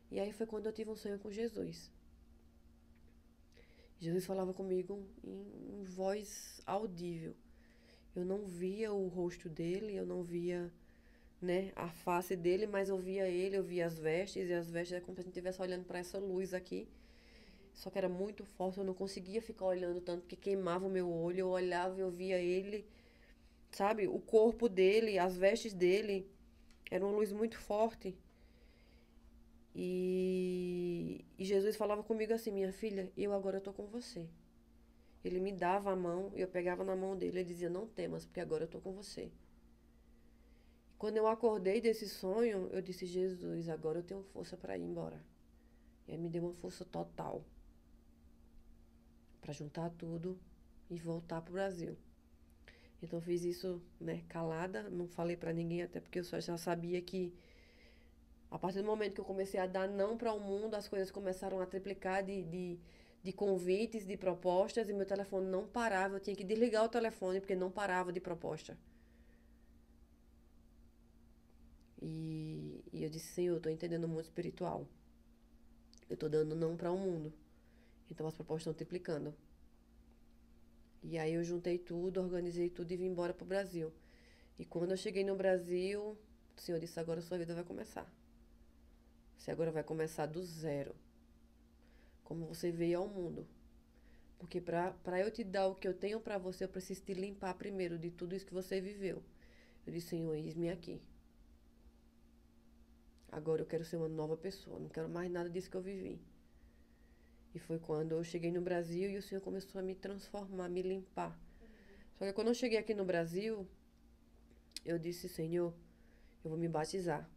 S2: E aí foi quando eu tive um sonho com Jesus. Jesus falava comigo em voz audível. Eu não via o rosto dele, eu não via, né, a face dele, mas eu via ele, eu via as vestes, e as vestes era como se a gente estivesse olhando para essa luz aqui. Só que era muito forte, eu não conseguia ficar olhando tanto, porque queimava o meu olho, eu olhava e eu via ele, sabe? O corpo dele, as vestes dele, era uma luz muito forte. E Jesus falava comigo assim, minha filha, eu agora estou com você. Ele me dava a mão, eu pegava na mão dele, ele dizia, não temas, porque agora eu estou com você. Quando eu acordei desse sonho, eu disse, Jesus, agora eu tenho força para ir embora. E aí me deu uma força total para juntar tudo e voltar pro Brasil. Então eu fiz isso, né, calada, não falei para ninguém, até porque eu só já sabia que a partir do momento que eu comecei a dar não para o mundo, as coisas começaram a triplicar de convites, de propostas, e meu telefone não parava. Eu tinha que desligar o telefone, porque não parava de proposta. E eu disse, Senhor, eu estou entendendo o mundo espiritual. Eu estou dando não para o mundo. Então as propostas estão triplicando. E aí eu juntei tudo, organizei tudo e vim embora para o Brasil. E quando eu cheguei no Brasil, o Senhor disse, agora a sua vida vai começar. Você agora vai começar do zero. Como você veio ao mundo. Porque para eu te dar o que eu tenho para você, eu preciso te limpar primeiro de tudo isso que você viveu. Eu disse, Senhor, eis-me aqui. Agora eu quero ser uma nova pessoa. Não quero mais nada disso que eu vivi. E foi quando eu cheguei no Brasil e o Senhor começou a me transformar, me limpar. Só que quando eu cheguei aqui no Brasil, eu disse, Senhor, eu vou me batizar.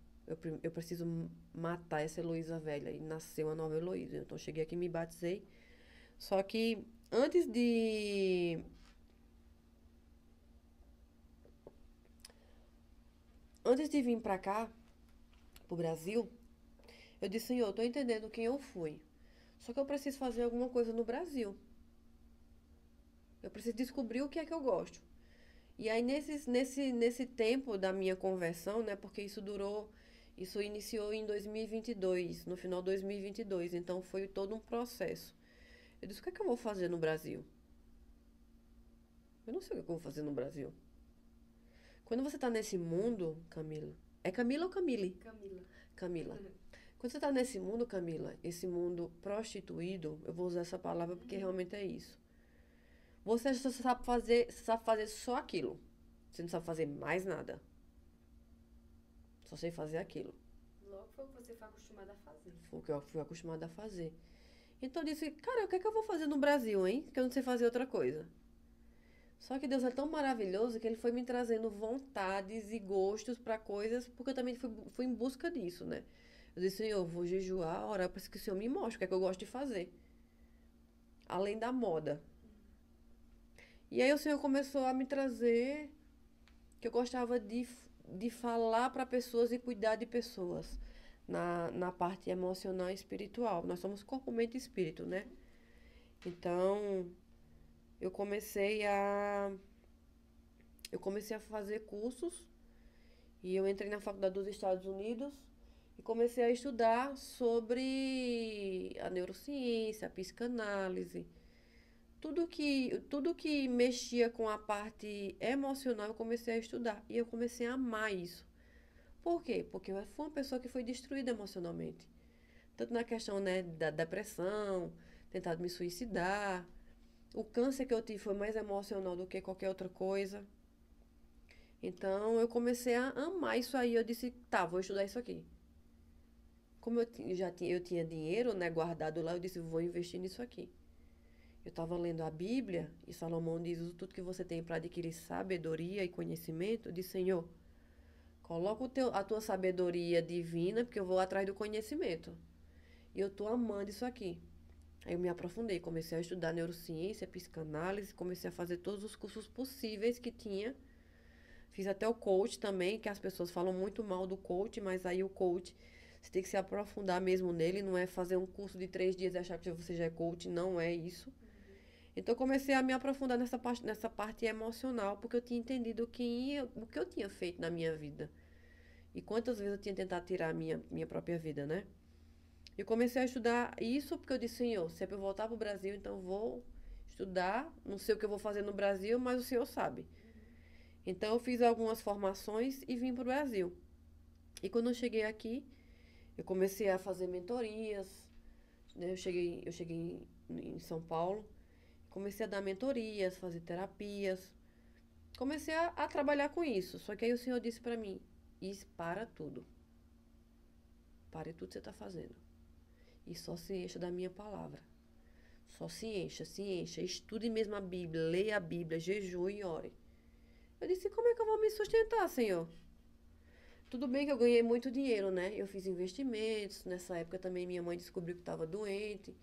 S2: Eu preciso matar essa Heloísa velha. E nasceu uma nova Heloísa. Então eu cheguei aqui e me batizei. Só que antes de vir pra cá, pro Brasil, eu disse, Senhor, eu tô entendendo quem eu fui. Só que eu preciso fazer alguma coisa no Brasil. Eu preciso descobrir o que é que eu gosto. E aí, nesse tempo da minha conversão, né? Porque isso iniciou em 2022, no final de 2022. Então, foi todo um processo. Eu disse, o que é que eu vou fazer no Brasil? Eu não sei o que eu vou fazer no Brasil. Quando você tá nesse mundo, Camila... É Camila ou Camille?
S1: Camila.
S2: Camila. Quando você tá nesse mundo, Camila, esse mundo prostituído, eu vou usar essa palavra porque realmente é isso. Você só sabe fazer só aquilo. Você não sabe fazer mais nada. Só sei fazer aquilo.
S1: Logo foi o que você foi acostumada a fazer.
S2: Foi o que eu fui acostumada a fazer. Então eu disse, cara, o que é que eu vou fazer no Brasil, hein? Que eu não sei fazer outra coisa. Só que Deus é tão maravilhoso que Ele foi me trazendo vontades e gostos para coisas, porque eu também fui em busca disso, né? Eu disse, Senhor, eu vou jejuar, orar para que o Senhor me mostre o que é que eu gosto de fazer. Além da moda. E aí o Senhor começou a me trazer que eu gostava de falar para pessoas e cuidar de pessoas na parte emocional e espiritual. Nós somos corpo, mente e espírito, né? Então, eu comecei a fazer cursos e eu entrei na faculdade dos Estados Unidos e comecei a estudar sobre a neurociência, a psicanálise. Tudo que mexia com a parte emocional, eu comecei a estudar. E eu comecei a amar isso. Por quê? Porque eu fui uma pessoa que foi destruída emocionalmente. Tanto na questão, né, da depressão, tentado me suicidar. O câncer que eu tive foi mais emocional do que qualquer outra coisa. Então, eu comecei a amar isso aí. Eu disse, tá, vou estudar isso aqui. Como eu tinha dinheiro, né, guardado lá, eu disse, vou investir nisso aqui. Eu estava lendo a Bíblia e Salomão diz, tudo que você tem para adquirir sabedoria e conhecimento, diz, Senhor, coloca a tua sabedoria divina, porque eu vou atrás do conhecimento. E eu estou amando isso aqui. Aí eu me aprofundei, comecei a estudar neurociência, psicanálise, comecei a fazer todos os cursos possíveis que tinha. Fiz até o coach também, que as pessoas falam muito mal do coach, mas aí o coach, Você tem que se aprofundar mesmo nele, não é fazer um curso de 3 dias e achar que você já é coach, não é isso. Então, eu comecei a me aprofundar nessa parte emocional, porque eu tinha entendido o que eu tinha feito na minha vida. E quantas vezes eu tinha tentado tirar a minha própria vida, né? Eu comecei a estudar isso porque eu disse, Senhor, se é para eu voltar para o Brasil, então eu vou estudar. Não sei o que eu vou fazer no Brasil, mas o Senhor sabe. Então, eu fiz algumas formações e vim para o Brasil. E quando eu cheguei aqui, eu comecei a fazer mentorias, né? Eu cheguei em São Paulo, comecei a dar mentorias, fazer terapias. Comecei a trabalhar com isso. Só que aí o Senhor disse para mim, para tudo. Pare tudo que você está fazendo. E só se encha da minha palavra. Só se encha. Estude mesmo a Bíblia, leia a Bíblia, jejue e ore. Eu disse, como é que eu vou me sustentar, Senhor? Tudo bem que eu ganhei muito dinheiro, né? Eu fiz investimentos. Nessa época também minha mãe descobriu que estava doente.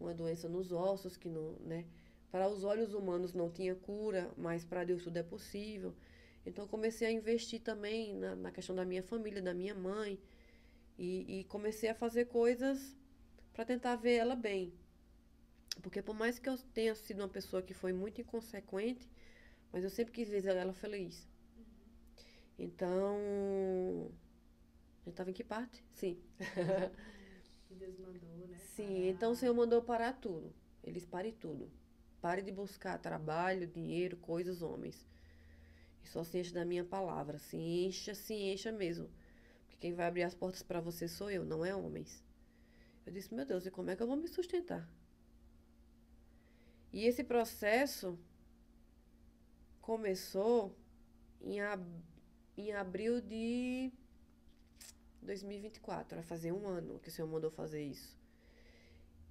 S2: Uma doença nos ossos, que não, né? Para os olhos humanos não tinha cura, mas para Deus tudo é possível. Então eu comecei a investir também na questão da minha família, da minha mãe. E comecei a fazer coisas para tentar ver ela bem. Porque por mais que eu tenha sido uma pessoa que foi muito inconsequente, mas eu sempre quis ver ela feliz. Então, eu estava em que parte? Sim.
S1: Que Deus mandou, né?
S2: Sim, então o Senhor mandou parar tudo. Eles parem tudo. Pare de buscar trabalho, dinheiro, coisas, homens. E só se enche da minha palavra. Se encha mesmo. Porque quem vai abrir as portas para você sou eu, não é homens. Eu disse, meu Deus, e como é que eu vou me sustentar? E esse processo começou em abril de 2024. Vai fazer 1 ano que o Senhor mandou fazer isso.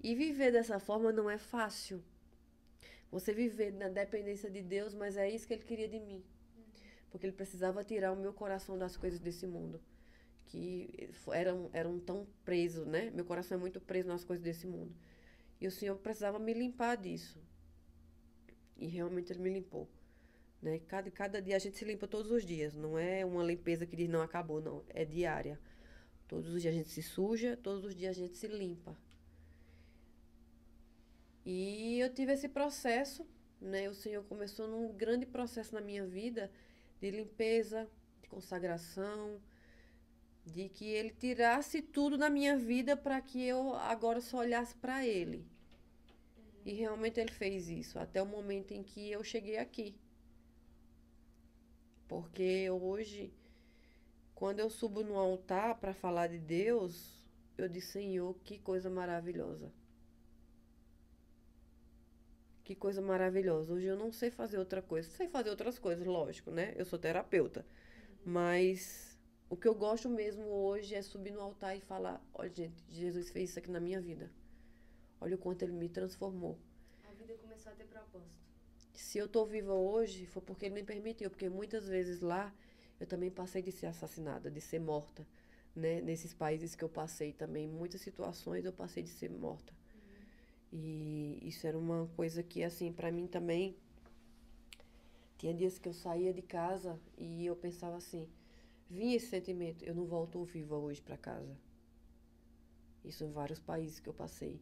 S2: E viver dessa forma não é fácil. Você viver na dependência de Deus, mas é isso que Ele queria de mim. Porque Ele precisava tirar o meu coração das coisas desse mundo. Que eram tão presos, né? Meu coração é muito preso nas coisas desse mundo. E o Senhor precisava me limpar disso. E realmente Ele me limpou. Né? Cada dia a gente se limpa todos os dias. Não é uma limpeza que diz não acabou, não. É diária. Todos os dias a gente se suja, todos os dias a gente se limpa. E eu tive esse processo, né? O Senhor começou num grande processo na minha vida de limpeza, de consagração, de que Ele tirasse tudo da minha vida para que eu agora só olhasse para Ele. E realmente Ele fez isso, até o momento em que eu cheguei aqui. Porque hoje, quando eu subo no altar para falar de Deus, eu disse, Senhor, que coisa maravilhosa. Que coisa maravilhosa. Hoje eu não sei fazer outra coisa. Sei fazer outras coisas, lógico, né? Eu sou terapeuta. Mas o que eu gosto mesmo hoje é subir no altar e falar, olha, gente, Jesus fez isso aqui na minha vida. Olha o quanto Ele me transformou.
S1: A vida começou a ter propósito.
S2: Se eu tô viva hoje, foi porque Ele me permitiu. Porque muitas vezes lá, eu também passei de ser assassinada, de ser morta. Né? Nesses países que eu passei também, muitas situações eu passei de ser morta. E isso era uma coisa que, assim, pra mim também, tinha dias que eu saía de casa e eu pensava assim, vinha esse sentimento, eu não volto viva hoje pra casa. Isso em vários países que eu passei.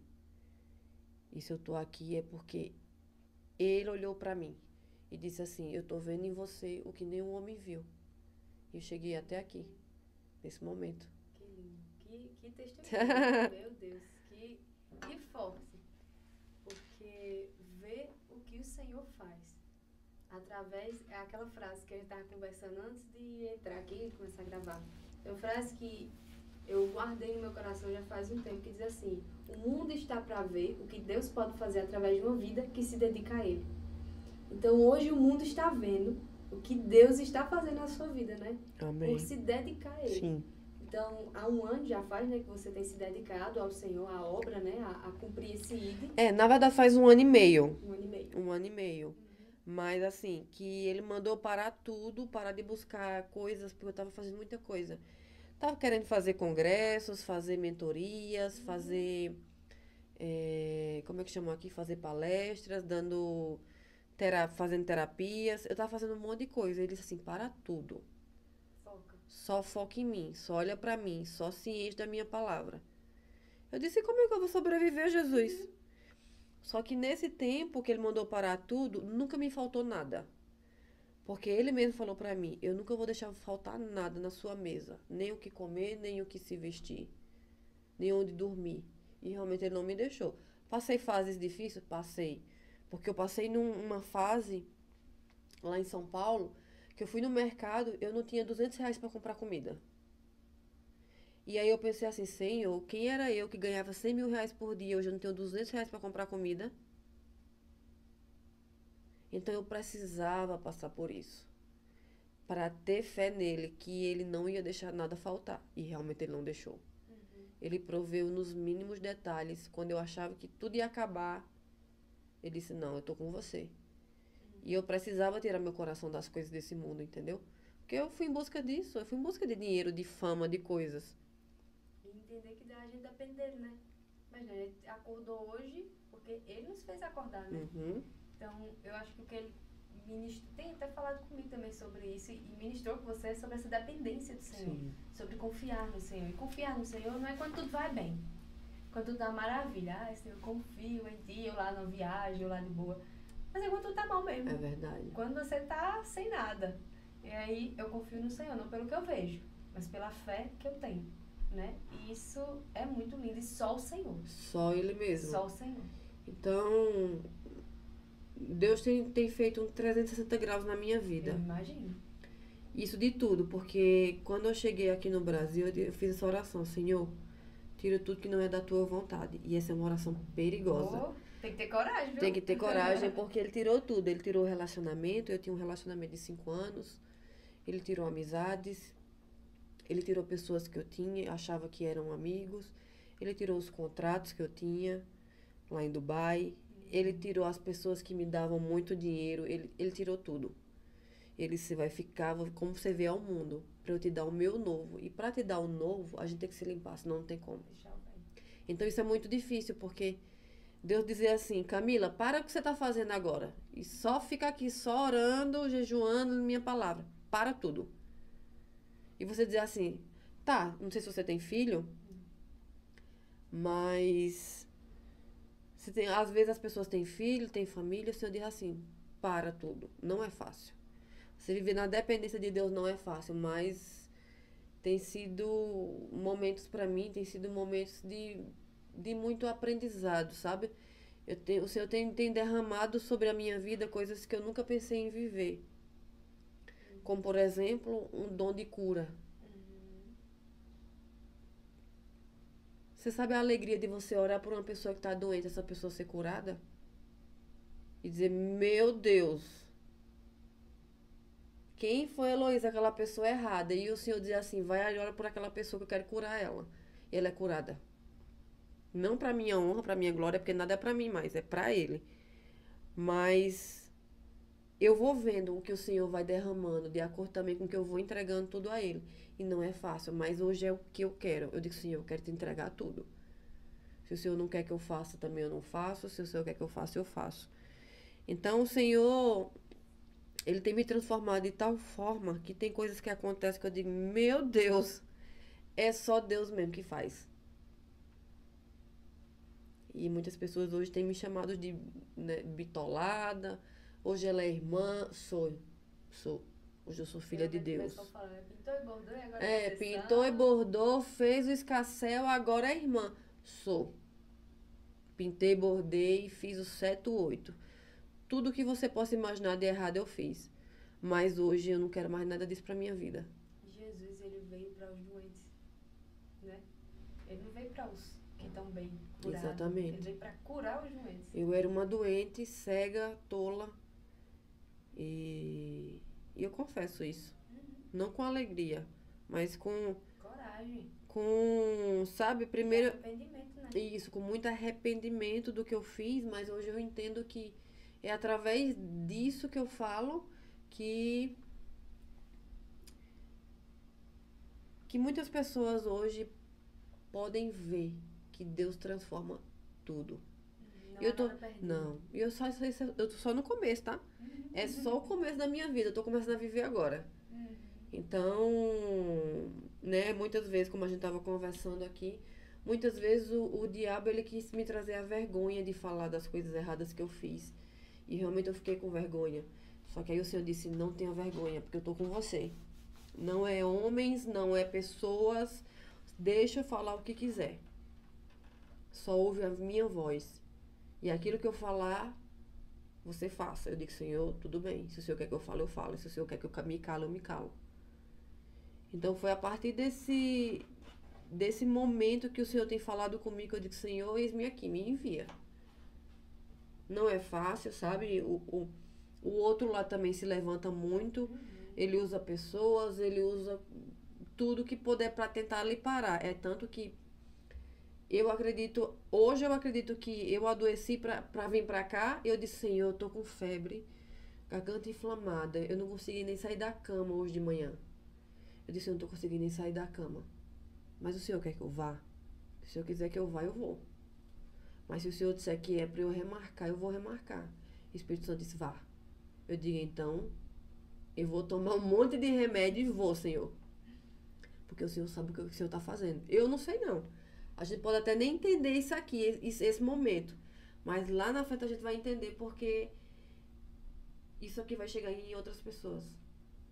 S2: E se eu tô aqui é porque Ele olhou pra mim e disse assim, eu tô vendo em você o que nenhum homem viu. E eu cheguei até aqui, nesse momento.
S1: Que lindo, que testemunho, meu Deus, que forte. Porque ver o que o Senhor faz através, é aquela frase que a gente estava conversando antes de entrar aqui e começar a gravar. É uma frase que eu guardei no meu coração já faz um tempo, que diz assim, o mundo está para ver o que Deus pode fazer através de uma vida que se dedica a Ele. Então hoje o mundo está vendo o que Deus está fazendo na sua vida, né?
S2: Amém.
S1: Por se dedicar a Ele.
S2: Sim.
S1: Então, há 1 ano já faz, né, que você tem se dedicado ao Senhor, à obra, né, a cumprir esse ID.
S2: Na verdade faz 1 ano e meio.
S1: 1 ano e meio.
S2: 1 ano e meio. Mas assim, que Ele mandou parar tudo, parar de buscar coisas, porque eu tava fazendo muita coisa. Tava querendo fazer congressos, fazer mentorias, fazer, como é que chamam aqui? Fazer palestras, fazendo terapias. Eu tava fazendo um monte de coisa. Ele disse assim, para tudo.
S1: Foca.
S2: só foca em mim, só olha pra mim, só se enche da minha palavra. Eu disse, como é que eu vou sobreviver, Jesus? Só que nesse tempo que ele mandou parar tudo, nunca me faltou nada. Porque ele mesmo falou pra mim, eu nunca vou deixar faltar nada na sua mesa. Nem o que comer, nem o que se vestir. Nem onde dormir. E realmente ele não me deixou. Passei fases difíceis? Passei. Porque eu passei numa fase lá em São Paulo, que eu fui no mercado, eu não tinha R$ 200 pra comprar comida. E aí eu pensei assim, Senhor, quem era eu que ganhava R$ 100.000 por dia, hoje eu não tenho R$ 200 pra comprar comida? Então eu precisava passar por isso. Para ter fé nele, que ele não ia deixar nada faltar. E realmente ele não deixou. Ele proveu nos mínimos detalhes. Quando eu achava que tudo ia acabar, ele disse, não, eu tô com você. E eu precisava tirar meu coração das coisas desse mundo, entendeu? Porque eu fui em busca disso. Eu fui em busca de dinheiro, de fama, de coisas.
S1: E entender que a gente depende dele, né? Imagina, ele acordou hoje porque ele nos fez acordar, né? Então, eu acho que o que ele tem até falado comigo também sobre isso e ministrou com você sobre essa dependência do Senhor.
S2: Sim.
S1: Sobre confiar no Senhor. E confiar no Senhor não é quando tudo vai bem. Quando tudo dá maravilha. Ah, Senhor, eu confio em Ti, eu lá na viagem, eu lá de boa. Mas é quando tudo tá mal mesmo.
S2: É verdade.
S1: Quando você tá sem nada. E aí, eu confio no Senhor, não pelo que eu vejo, mas pela fé que eu tenho, né? E isso é muito lindo. E só o Senhor.
S2: Só ele mesmo.
S1: Só o Senhor.
S2: Então, Deus tem feito um 360 graus na minha vida.
S1: Eu imagino.
S2: Isso de tudo, porque quando eu cheguei aqui no Brasil, eu fiz essa oração, Senhor, tira tudo que não é da tua vontade. E essa é uma oração perigosa.
S1: Oh, tem que ter coragem, viu?
S2: Tem que ter coragem, porque ele tirou tudo. Ele tirou o relacionamento, eu tinha um relacionamento de 5 anos, ele tirou amizades, ele tirou pessoas que eu tinha, achava que eram amigos, ele tirou os contratos que eu tinha lá em Dubai, ele tirou as pessoas que me davam muito dinheiro, ele tirou tudo. Ele se vai ficar, como você vê ao mundo, para eu te dar o meu novo. E para te dar o novo, a gente tem que se limpar, senão não tem como. Então isso é muito difícil, porque Deus dizer assim, Camila, para o que você está fazendo agora. E só fica aqui, só orando, jejuando, minha palavra. Para tudo. E você dizer assim, tá, não sei se você tem filho, mas às vezes as pessoas têm filho, têm família, o Senhor diz assim, para tudo. Não é fácil. Você viver na dependência de Deus não é fácil, mas tem sido momentos para mim, tem sido momentos de muito aprendizado, sabe? O Senhor tem derramado sobre a minha vida coisas que eu nunca pensei em viver. Como, por exemplo, um dom de cura. Você sabe a alegria de você orar por uma pessoa que está doente, essa pessoa ser curada? E dizer, meu Deus, quem foi, Heloísa, aquela pessoa errada? E o Senhor diz assim, vai e ora por aquela pessoa que eu quero curar ela. E ela é curada. Não para minha honra, para minha glória, porque nada é para mim mais, é para Ele. Mas eu vou vendo o que o Senhor vai derramando, de acordo também com o que eu vou entregando tudo a Ele. E não é fácil, mas hoje é o que eu quero. Eu digo, Senhor, eu quero te entregar tudo. Se o Senhor não quer que eu faça, também eu não faço. Se o Senhor quer que eu faça, eu faço. Então, o Senhor, Ele tem me transformado de tal forma que tem coisas que acontecem que eu digo, meu Deus, é só Deus mesmo que faz. E muitas pessoas hoje têm me chamado de bitolada. Hoje ela é irmã. Sou. Hoje eu sou filha de Deus.
S1: Pintou e bordou e agora
S2: pintou e bordou, fez o escarcéu, agora é irmã. Sou. Pintei, bordei, fiz o 7, o 8. Tudo que você possa imaginar de errado eu fiz. Mas hoje eu não quero mais nada disso pra minha vida.
S1: Jesus, ele veio para os doentes, né? Ele não veio para os que estão bem curados.
S2: Exatamente.
S1: Ele veio para curar os doentes.
S2: Eu era uma doente, cega, tola. E eu confesso isso. Não com alegria, mas com
S1: coragem.
S2: Sabe, primeiro...
S1: arrependimento, né?
S2: Isso, com muito arrependimento do que eu fiz, mas hoje eu entendo que é através disso que eu falo que muitas pessoas hoje podem ver que Deus transforma tudo.
S1: Não,
S2: eu tô só no começo, tá? É só o começo da minha vida, eu tô começando a viver agora. Então, né? Muitas vezes, como a gente estava conversando aqui, muitas vezes o diabo, ele quis me trazer a vergonha de falar das coisas erradas que eu fiz. E realmente eu fiquei com vergonha. Só que aí o Senhor disse, não tenha vergonha, porque eu tô com você. Não é homens, não é pessoas, deixa eu falar o que quiser. Só ouve a minha voz. E aquilo que eu falar, você faça. Eu digo, Senhor, tudo bem. Se o Senhor quer que eu fale, eu falo. Se o Senhor quer que eu me calo, eu me calo. Então foi a partir desse momento que o Senhor tem falado comigo, que eu digo, Senhor, eis-me aqui, me envia. Não é fácil, sabe? O outro lá também se levanta muito. Ele usa pessoas, ele usa tudo que puder para tentar lhe parar. É tanto que hoje eu acredito que eu adoeci para vir para cá. Eu disse, Senhor, eu tô com febre, garganta inflamada. Eu não consegui nem sair da cama hoje de manhã. Eu disse, eu não tô conseguindo nem sair da cama. Mas o Senhor quer que eu vá? Se o Senhor quiser que eu vá, eu vou. Mas se o Senhor disser que é para eu remarcar, eu vou remarcar. O Espírito Santo disse, vá. Eu digo, então, eu vou tomar um monte de remédio e vou, Senhor. Porque o Senhor sabe o que o Senhor está fazendo. Eu não sei, não. A gente pode até nem entender isso aqui, esse momento. Mas lá na frente a gente vai entender porque isso aqui vai chegar em outras pessoas.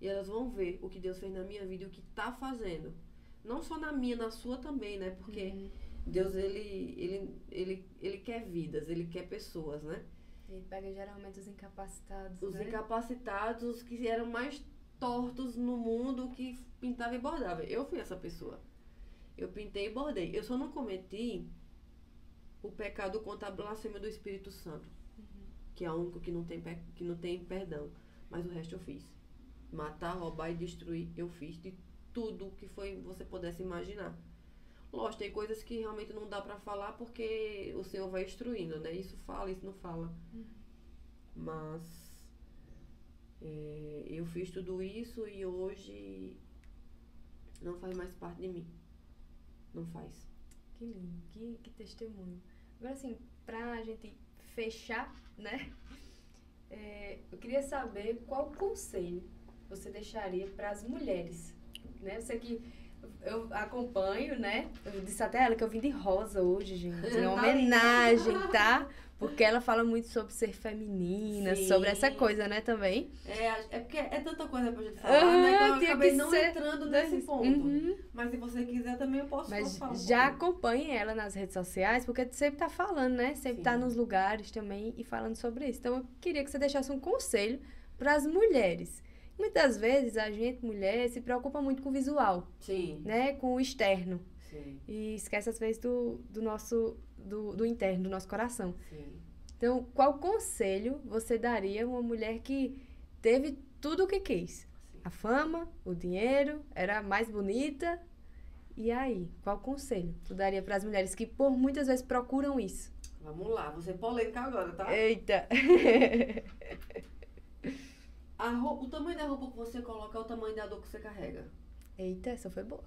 S2: E elas vão ver o que Deus fez na minha vida e o que está fazendo. Não só na minha, na sua também, né? Porque Deus, ele quer vidas, ele quer pessoas, né?
S1: Ele pega geralmente os incapacitados,
S2: Os
S1: né?
S2: incapacitados que eram mais tortos no mundo, que pintava e bordava. Eu fui essa pessoa. Eu pintei e bordei. Eu só não cometi o pecado contra a blasfêmia do Espírito Santo. Que é o único que não tem perdão. Mas o resto eu fiz. Matar, roubar e destruir, eu fiz de tudo que você pudesse imaginar. Lógico, tem coisas que realmente não dá pra falar porque o Senhor vai instruindo, né? Isso fala, isso não fala. Mas eu fiz tudo isso e hoje não faz mais parte de mim. Não faz.
S1: Que lindo, que testemunho. Agora, assim, pra gente fechar, né? Eu queria saber qual conselho você deixaria para as mulheres, né? Eu sei que eu acompanho, né? Eu disse até a ela que eu vim de rosa hoje, gente. Em homenagem, tá? Porque ela fala muito sobre ser feminina,
S2: Sim.
S1: sobre essa coisa, né, também.
S2: É porque é tanta coisa pra gente falar, né? Que eu acabei não entrando nesse ponto. Mas se você quiser também eu posso falar.
S1: Mas já acompanhe ela nas redes sociais, porque sempre tá falando, né? Sempre tá nos lugares também e falando sobre isso. Então eu queria que você deixasse um conselho para as mulheres. Muitas vezes a gente, mulher, se preocupa muito com o visual.
S2: Sim.
S1: Né? Com o externo.
S2: Sim.
S1: E esquece, às vezes, do interno, do nosso coração.
S2: Sim.
S1: Então, qual conselho você daria a uma mulher que teve tudo o que quis? Sim. A fama, o dinheiro, era a mais bonita. E aí, qual conselho tu daria para as mulheres que, por muitas vezes, procuram isso?
S2: Vamos lá, vou ser polêmica agora, tá?
S1: Eita!
S2: O tamanho da roupa que você coloca é o tamanho da dor que você carrega.
S1: Eita, essa foi boa.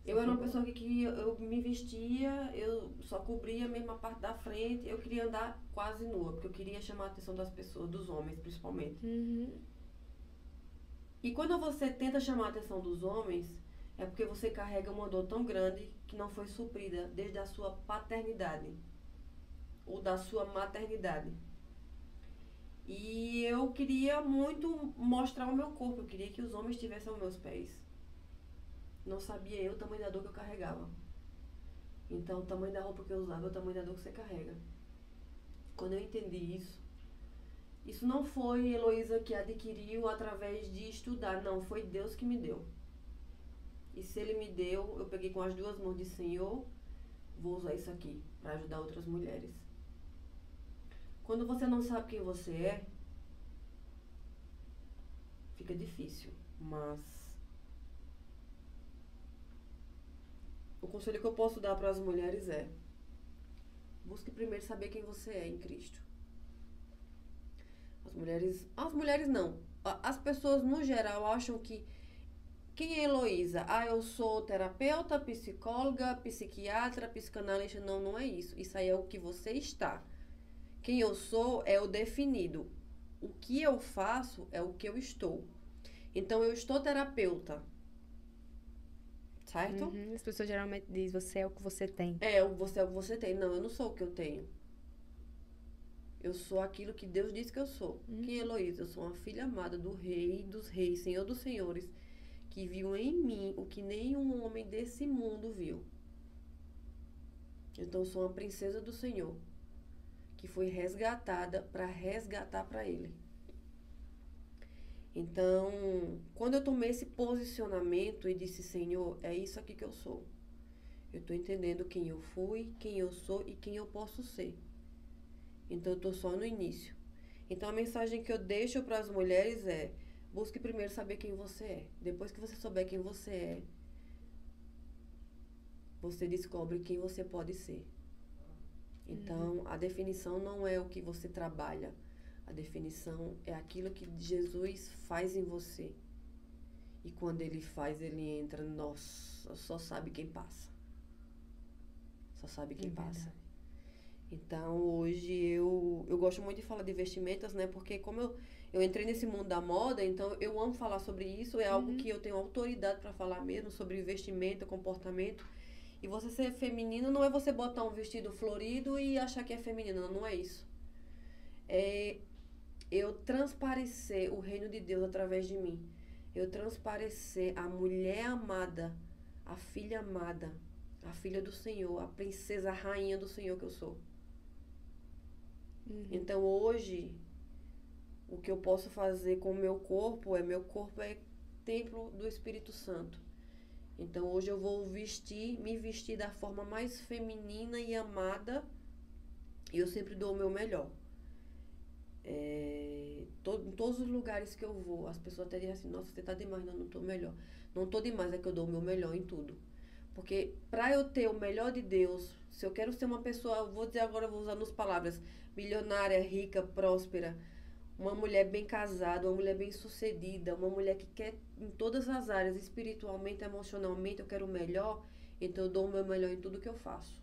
S2: Eu era uma pessoa que eu me vestia, eu só cobria a mesma parte da frente, eu queria andar quase nua, porque eu queria chamar a atenção das pessoas, dos homens principalmente. E quando você tenta chamar a atenção dos homens, é porque você carrega uma dor tão grande que não foi suprida desde a sua paternidade ou da sua maternidade. E eu queria muito mostrar o meu corpo, eu queria que os homens tivessem aos meus pés. Não sabia eu o tamanho da dor que eu carregava. Então, o tamanho da roupa que eu usava é o tamanho da dor que você carrega. Quando eu entendi isso não foi Heloísa que adquiriu através de estudar, não, foi Deus que me deu. E se Ele me deu, eu peguei com as duas mãos de Senhor, vou usar isso aqui para ajudar outras mulheres. Quando você não sabe quem você é, fica difícil, mas o conselho que eu posso dar para as mulheres é: busque primeiro saber quem você é em Cristo. As mulheres não, as pessoas no geral acham que quem é Heloísa? Eu sou terapeuta, psicóloga, psiquiatra, psicanalista. Não, não é isso. Isso aí é o que você está. Quem eu sou é o definido. O que eu faço é o que eu estou. Então, eu estou terapeuta. certo?
S1: As pessoas geralmente dizem, você é o que você tem.
S2: Você é o que você tem. Não, eu não sou o que eu tenho. Eu sou aquilo que Deus disse que eu sou. Quem é Heloísa? Eu sou uma filha amada do Rei dos Reis, Senhor dos Senhores, que viu em mim o que nenhum homem desse mundo viu. Então, eu sou uma princesa do Senhor, que foi resgatada para resgatar para Ele. Então, quando eu tomei esse posicionamento e disse, Senhor, é isso aqui que eu sou. Eu estou entendendo quem eu fui, quem eu sou e quem eu posso ser. Então, eu estou só no início. Então, a mensagem que eu deixo para as mulheres é, busque primeiro saber quem você é. Depois que você souber quem você é, você descobre quem você pode ser. Então, a definição não é o que você trabalha. A definição é aquilo que Jesus faz em você. E quando Ele faz, Ele entra, nossa, só sabe quem passa. Só sabe quem passa. Então, hoje eu gosto muito de falar de vestimentas, né? Porque como eu entrei nesse mundo da moda, então eu amo falar sobre isso. É algo que eu tenho autoridade para falar mesmo, sobre vestimenta, comportamento. E você ser feminina não é você botar um vestido florido e achar que é feminina. Não é isso. É eu transparecer o reino de Deus através de mim. Eu transparecer a mulher amada, a filha amada, a filha do Senhor, a princesa, a rainha do Senhor que eu sou. Então, hoje, o que eu posso fazer com o meu corpo é templo do Espírito Santo. Então, hoje eu vou me vestir da forma mais feminina e amada, e eu sempre dou o meu melhor. Em todos os lugares que eu vou, as pessoas até dizem assim, nossa, você tá demais, não tô melhor. Não tô demais, é que eu dou o meu melhor em tudo. Porque para eu ter o melhor de Deus, se eu quero ser uma pessoa, eu vou dizer agora, eu vou usar as palavras, milionária, rica, próspera, uma mulher bem casada, uma mulher bem sucedida, uma mulher que quer em todas as áreas, espiritualmente, emocionalmente, eu quero o melhor, então eu dou o meu melhor em tudo que eu faço.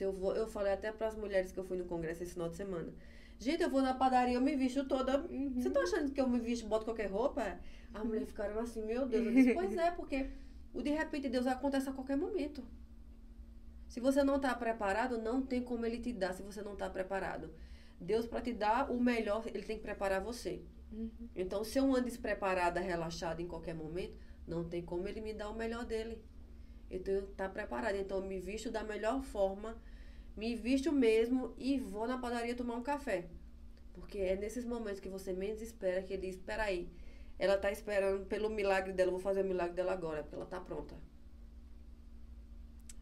S2: Eu falei até para as mulheres que eu fui no congresso esse final de semana. Gente, eu vou na padaria, eu me visto toda. Você tá achando que eu me visto, boto qualquer roupa? As mulheres ficaram assim, meu Deus. Eu disse, pois é, porque o de repente Deus acontece a qualquer momento. Se você não está preparado, não tem como Ele te dar se você não está preparado. Deus, para te dar o melhor, Ele tem que preparar você. Então, se eu ando despreparada, relaxada em qualquer momento, não tem como Ele me dar o melhor dele. Eu tenho que estar preparada. Então, eu me visto da melhor forma, me visto mesmo e vou na padaria tomar um café. Porque é nesses momentos que você menos espera que Ele diz, espera aí, ela está esperando pelo milagre dela, eu vou fazer o milagre dela agora, porque ela está pronta.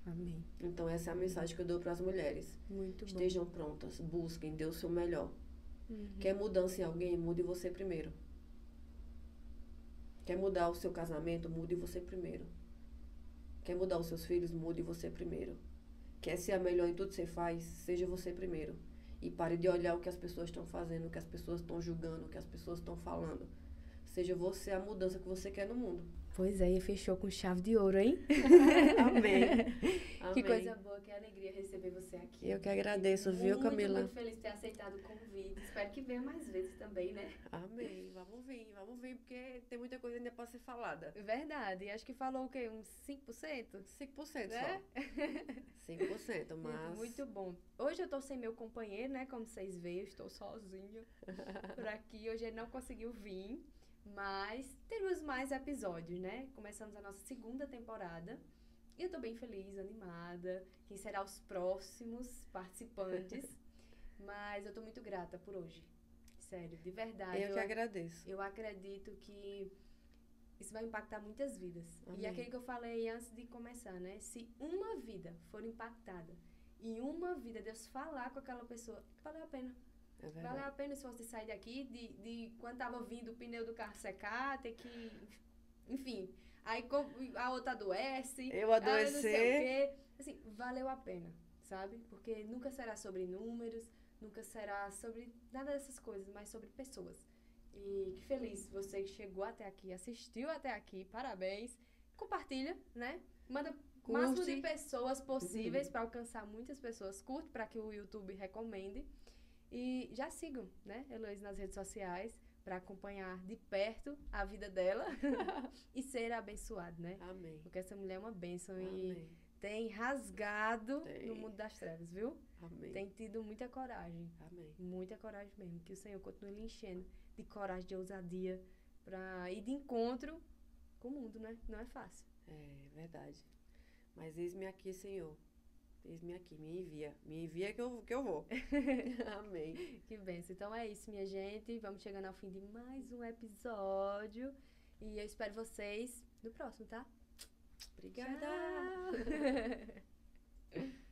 S1: Amém.
S2: Então, essa é a mensagem que eu dou para as mulheres.
S1: Muito bom.
S2: Estejam prontas, busquem, dê o seu melhor. Quer mudança em alguém? Mude você primeiro. Quer mudar o seu casamento? Mude você primeiro. Quer mudar os seus filhos? Mude você primeiro. Quer ser a melhor em tudo que você faz? Seja você primeiro. E pare de olhar o que as pessoas estão fazendo, o que as pessoas estão julgando, o que as pessoas estão falando. Seja você a mudança que você quer no mundo.
S1: Pois é, e fechou com chave de ouro, hein?
S2: Amém.
S1: Que coisa boa, que alegria receber você aqui.
S2: Eu que agradeço, viu, Camila?
S1: Muito feliz de ter aceitado o convite. Espero que venha mais vezes também, né?
S2: Amém. Vamos vir, porque tem muita coisa ainda para ser falada.
S1: Verdade. Acho que falou o quê? Uns 5%?
S2: 5%
S1: né?
S2: Só. 5%, mas...
S1: Muito bom. Hoje eu tô sem meu companheiro, né? Como vocês veem, eu estou sozinha por aqui. Hoje ele não conseguiu vir. Mas temos mais episódios, né? Começamos a nossa segunda temporada. E eu tô bem feliz, animada. Quem será os próximos participantes. Mas eu tô muito grata por hoje. Sério, de verdade.
S2: Eu que agradeço.
S1: Eu acredito que isso vai impactar muitas vidas.
S2: Amém.
S1: E aquilo que eu falei antes de começar, né? Se uma vida for impactada e uma vida Deus falar com aquela pessoa, valeu a pena.
S2: É verdade.
S1: Valeu a pena se você sair daqui, de quando tava vindo o pneu do carro secar, ter que... Enfim, aí a outra adoece.
S2: Eu adoecer.
S1: Não sei o quê. Assim, valeu a pena, sabe? Porque nunca será sobre números, nunca será sobre nada dessas coisas, mas sobre pessoas. E que feliz você que chegou até aqui, assistiu até aqui, parabéns. Compartilha, né? Manda o máximo de pessoas possíveis para alcançar muitas pessoas. Curte para que o YouTube recomende. E já sigam, né, Heloísa nas redes sociais, para acompanhar de perto a vida dela e ser abençoado, né?
S2: Amém.
S1: Porque essa mulher é uma bênção
S2: Amém.
S1: e tem rasgado
S2: Tem.
S1: no mundo das trevas, viu?
S2: Amém.
S1: Tem tido muita coragem.
S2: Amém.
S1: Muita coragem mesmo. Que o Senhor continue lhe enchendo de coragem, de ousadia para ir de encontro com o mundo, né? Não é fácil.
S2: É verdade. Mas eis-me aqui, Senhor. Eis-me aqui, me envia. Me envia que eu vou. Amém.
S1: Que bênção. Então é isso, minha gente. Vamos chegando ao fim de mais um episódio. E eu espero vocês no próximo, tá?
S2: Obrigada.
S1: Tchau.